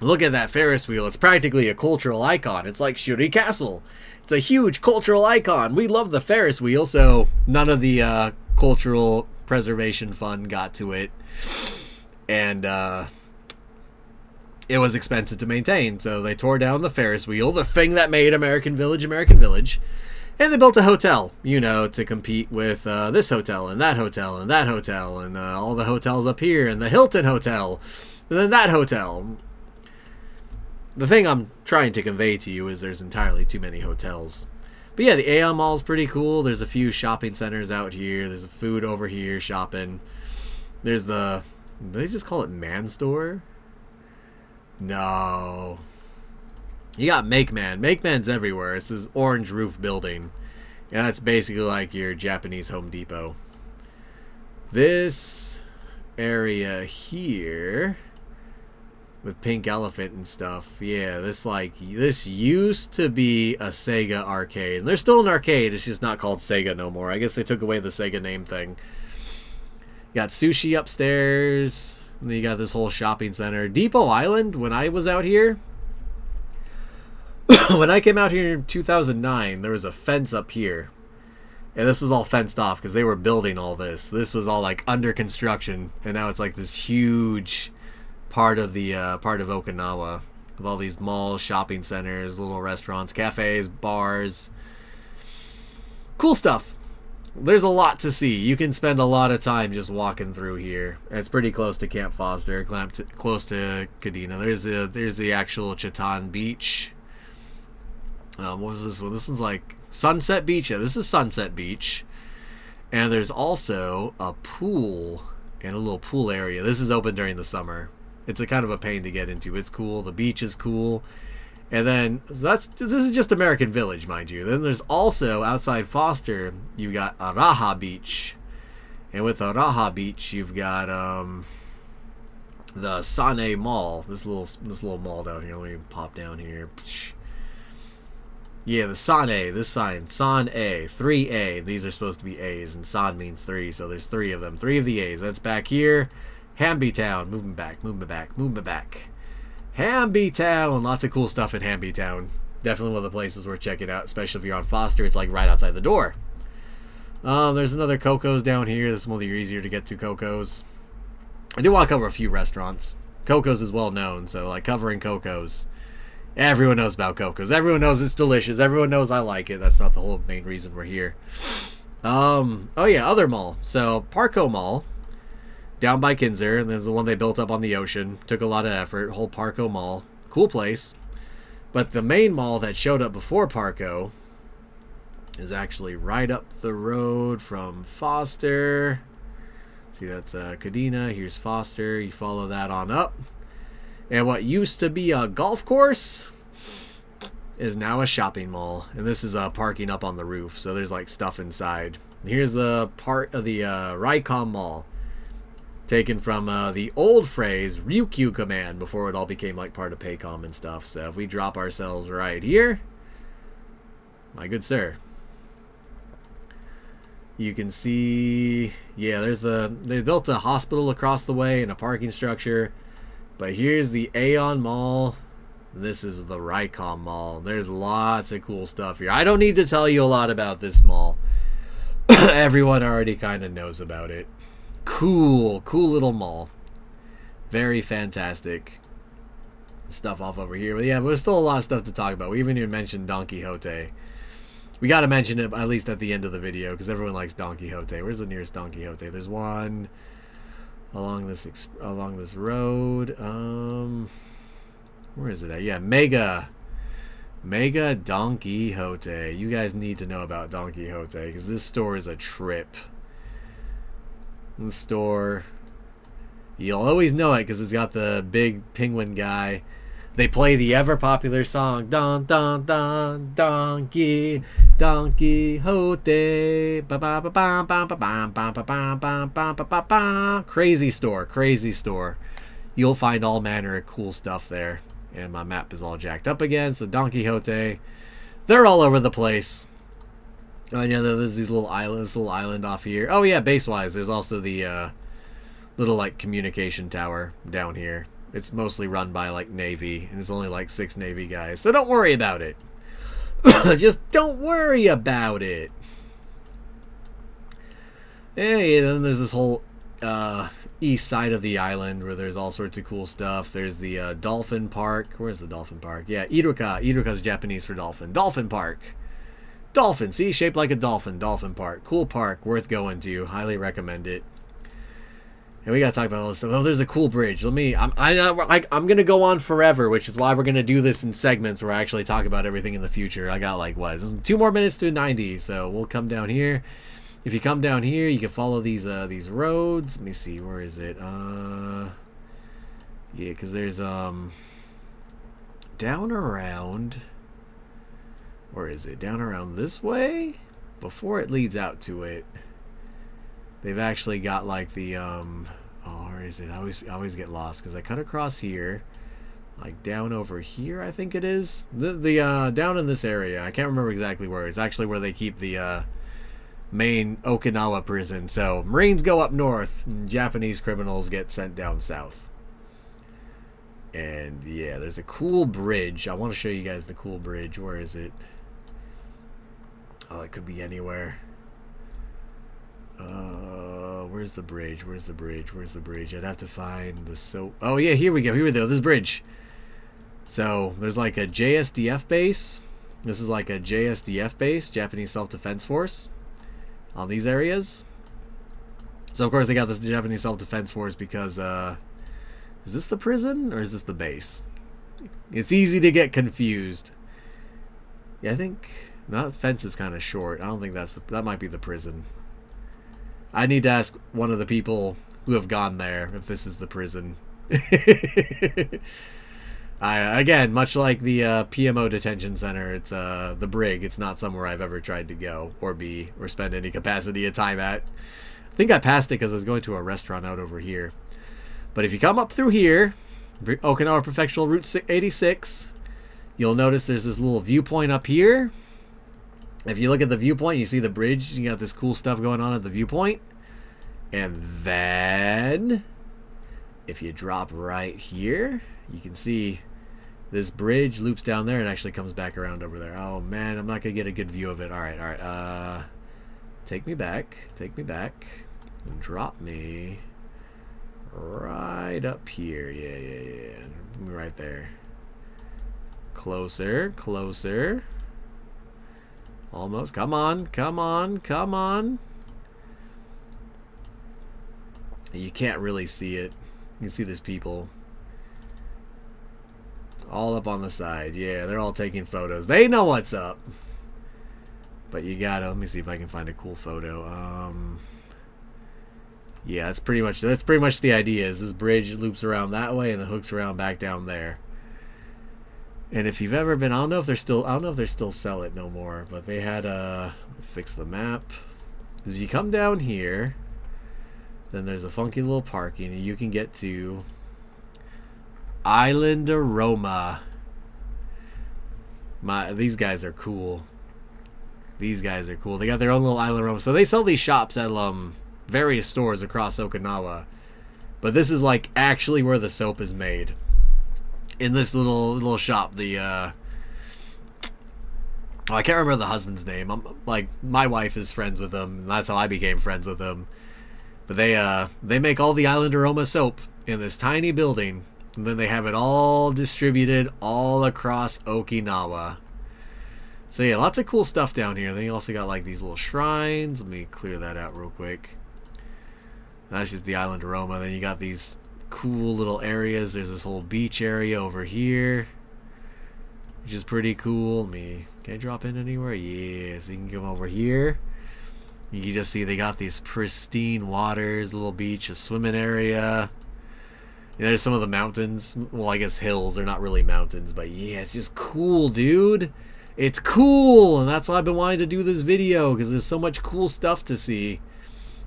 look at that Ferris wheel. It's practically a cultural icon. It's like Shuri Castle. It's a huge cultural icon. We love the Ferris wheel. So none of the cultural preservation fund got to it. And it was expensive to maintain. So they tore down the Ferris wheel, the thing that made American Village, and they built a hotel, you know, to compete with this hotel and that hotel and that hotel and all the hotels up here and the Hilton Hotel and then that hotel. The thing I'm trying to convey to you is there's entirely too many hotels. But yeah, the Aeon Mall is pretty cool. There's a few shopping centers out here. There's food over here, shopping. There's the... Did they just call it Man Store? No. You got Make Man. Make Man's everywhere. It's this orange roof building. And that's basically like your Japanese Home Depot. This area here with Pink Elephant and stuff. Yeah, this used to be a Sega arcade. And there's still an arcade. It's just not called Sega no more. I guess they took away the Sega name thing. Got sushi upstairs. And then you got this whole shopping center. Depot Island, when I was out here, when I came out here in 2009, there was a fence up here. And this was all fenced off because they were building all this. This was all like under construction. And now it's like this huge part of the part of Okinawa. With all these malls, shopping centers, little restaurants, cafes, bars. Cool stuff. There's a lot to see. You can spend a lot of time just walking through here. It's pretty close to Camp Foster, close to Kadena. There's the actual Chitan Beach. What was this one? This one's like Sunset Beach. Yeah, this is Sunset Beach. And there's also a pool and a little pool area. This is open during the summer. It's a kind of a pain to get into. It's cool. The beach is cool. And then this is just American Village, mind you. Then there's also outside Foster, you got Araha Beach, and with Araha Beach, you've got the Sane Mall. This little mall down here. Let me pop down here. Yeah, the Sane. This sign, San A, 3A. These are supposed to be A's, and San means 3, so there's 3 of them. 3 of the A's. That's back here. Hamby Town. Moving back. Hamby Town. Lots of cool stuff in Hamby Town. Definitely one of the places worth checking out, especially if you're on Foster. It's like right outside the door. There's another Coco's down here. This is one of your easier to get to Coco's. I do want to cover a few restaurants. Coco's is well known, so like covering Coco's. Everyone knows about Coco's. Everyone knows it's delicious. Everyone knows I like it. That's not the whole main reason we're here. Oh yeah, other mall. So Parco Mall. Down by Kinzer, and there's the one they built up on the ocean. Took a lot of effort. Whole Parco Mall. Cool place. But the main mall that showed up before Parco is actually right up the road from Foster. See, that's Kadena. Here's Foster. You follow that on up. And what used to be a golf course is now a shopping mall. And this is parking up on the roof, so there's like stuff inside. And here's the part of the Rycom Mall. Taken from the old phrase Ryukyu Command before it all became like part of Paycom and stuff. So if we drop ourselves right here, my good sir, you can see, yeah, they built a hospital across the way and a parking structure. But here's the Aeon Mall. This is the Rycom Mall. There's lots of cool stuff here. I don't need to tell you a lot about this mall. Everyone already kind of knows about it. Cool little mall. Very fantastic stuff off over here. But yeah, there's still a lot of stuff to talk about. We even mentioned Don Quixote. We got to mention it at least at the end of the video because everyone likes Don Quixote. Where's the nearest Don Quixote? There's one along this road. Where is it at? Yeah, Mega Don Quixote. You guys need to know about Don Quixote because this store is a trip. The store, you'll always know it because it's got the big penguin guy. They play the ever popular song Don Don Don Donkey Quixote. Crazy store. You'll find all manner of cool stuff there. And my map is all jacked up again. So Don Quixote, they're all over the place. Oh yeah, there's these little islands, this little island off here. Oh yeah, base-wise, there's also the little like communication tower down here. It's mostly run by like Navy, and there's only like 6 Navy guys, so don't worry about it. Just don't worry about it. Hey, then there's this whole east side of the island where there's all sorts of cool stuff. There's the dolphin park. Where's the dolphin park? Yeah, Iruka. Iruka's Japanese for dolphin. Dolphin park. Dolphin, see, shaped like a dolphin. Dolphin park, cool park, worth going to. Highly recommend it. And we gotta talk about all this stuff. Oh, there's a cool bridge. I'm gonna go on forever, which is why we're gonna do this in segments where I actually talk about everything in the future. I got like what? This is 2 more minutes to 90, so we'll come down here. If you come down here, you can follow these roads. Let me see, where is it? Yeah, because there's down around. Where is it? Down around this way? Before it leads out to it, they've actually got like the oh, where is it? I always get lost because I cut across here, like down over here, I think it is. The down in this area. I can't remember exactly where. It's actually where they keep the main Okinawa prison. So Marines go up north, and Japanese criminals get sent down south. And yeah, there's a cool bridge. I want to show you guys the cool bridge. Where is it? Oh, it could be anywhere. Where's the bridge? Where's the bridge? Where's the bridge? I'd have to find the soap. Oh yeah, here we go. Here we go. This bridge. So there's like a JSDF base. This is like a JSDF base, Japanese Self-Defense Force, on these areas. So of course they got this Japanese Self-Defense Force because is this the prison or is this the base? It's easy to get confused. Yeah, I think that fence is kind of short. I don't think that might be the prison. I need to ask one of the people who have gone there if this is the prison. Again, much like the PMO detention center, it's the brig. It's not somewhere I've ever tried to go or be or spend any capacity of time at. I think I passed it because I was going to a restaurant out over here. But if you come up through here, Okinawa Prefectural Route 86, you'll notice there's this little viewpoint up here. If you look at the viewpoint, you see the bridge. You got this cool stuff going on at the viewpoint. And then, if you drop right here, you can see this bridge loops down there and actually comes back around over there. Oh man, I'm not gonna get a good view of it. All right. Take me back, and drop me right up here. Yeah. Right there. Closer. Almost. Come on. You can't really see it. You can see there's people all up on the side. Yeah, they're all taking photos. They know what's up. But you gotta, let me see if I can find a cool photo. Yeah, that's pretty much the idea. Is this bridge loops around that way and then hooks around back down there. And if you've ever been, I don't know if they still sell it no more, but they had fix the map. If you come down here, then there's a funky little parking and you can get to Island Aroma. These guys are cool. They got their own little Island Aroma. So they sell these shops at various stores across Okinawa. But this is like actually where the soap is made. In this little shop, I can't remember the husband's name. My wife is friends with him, and that's how I became friends with him. But they make all the Island Aroma soap in this tiny building, and then they have it all distributed all across Okinawa. So yeah, lots of cool stuff down here. Then you also got like these little shrines. Let me clear that out real quick. That's just the Island Aroma. Then you got these cool little areas. There's this whole beach area over here, which is pretty cool. Can I drop in anywhere? Yeah, so you can come over here. You can just see they got these pristine waters, a little beach, a swimming area. There's some of the mountains. Well, I guess hills. They're not really mountains, but yeah, it's just cool, dude. It's cool, and that's why I've been wanting to do this video, because there's so much cool stuff to see.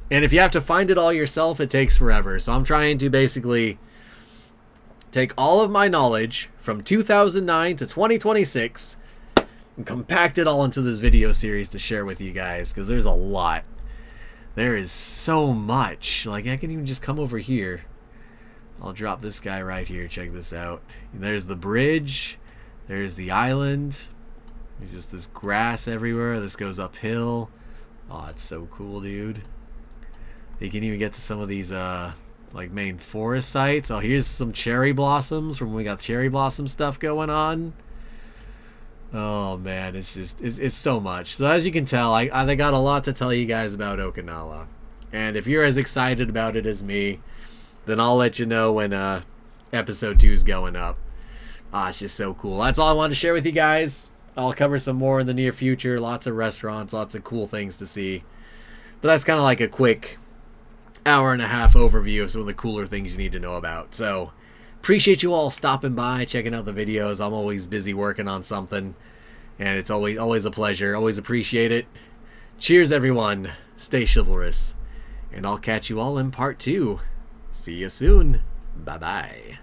And if you have to find it all yourself, it takes forever. So I'm trying to basically take all of my knowledge from 2009 to 2026 and compact it all into this video series to share with you guys, because there's a lot. There is so much. Like, I can even just come over here. I'll drop this guy right here. Check this out. There's the bridge. There's the island. There's just this grass everywhere. This goes uphill. Oh, it's so cool, dude. You can even get to some of these like main forest sites. Oh, here's some cherry blossoms from when we got cherry blossom stuff going on. Oh man, it's so much. So as you can tell, I got a lot to tell you guys about Okinawa. And if you're as excited about it as me, then I'll let you know when episode 2 is going up. It's just so cool. That's all I wanted to share with you guys. I'll cover some more in the near future. Lots of restaurants, lots of cool things to see. But that's kind of like a quick hour-and-a-half overview of some of the cooler things you need to know about. So, appreciate you all stopping by, checking out the videos. I'm always busy working on something, and it's always a pleasure. Always appreciate it. Cheers, everyone. Stay chivalrous, and I'll catch you all in part 2. See you soon. Bye-bye.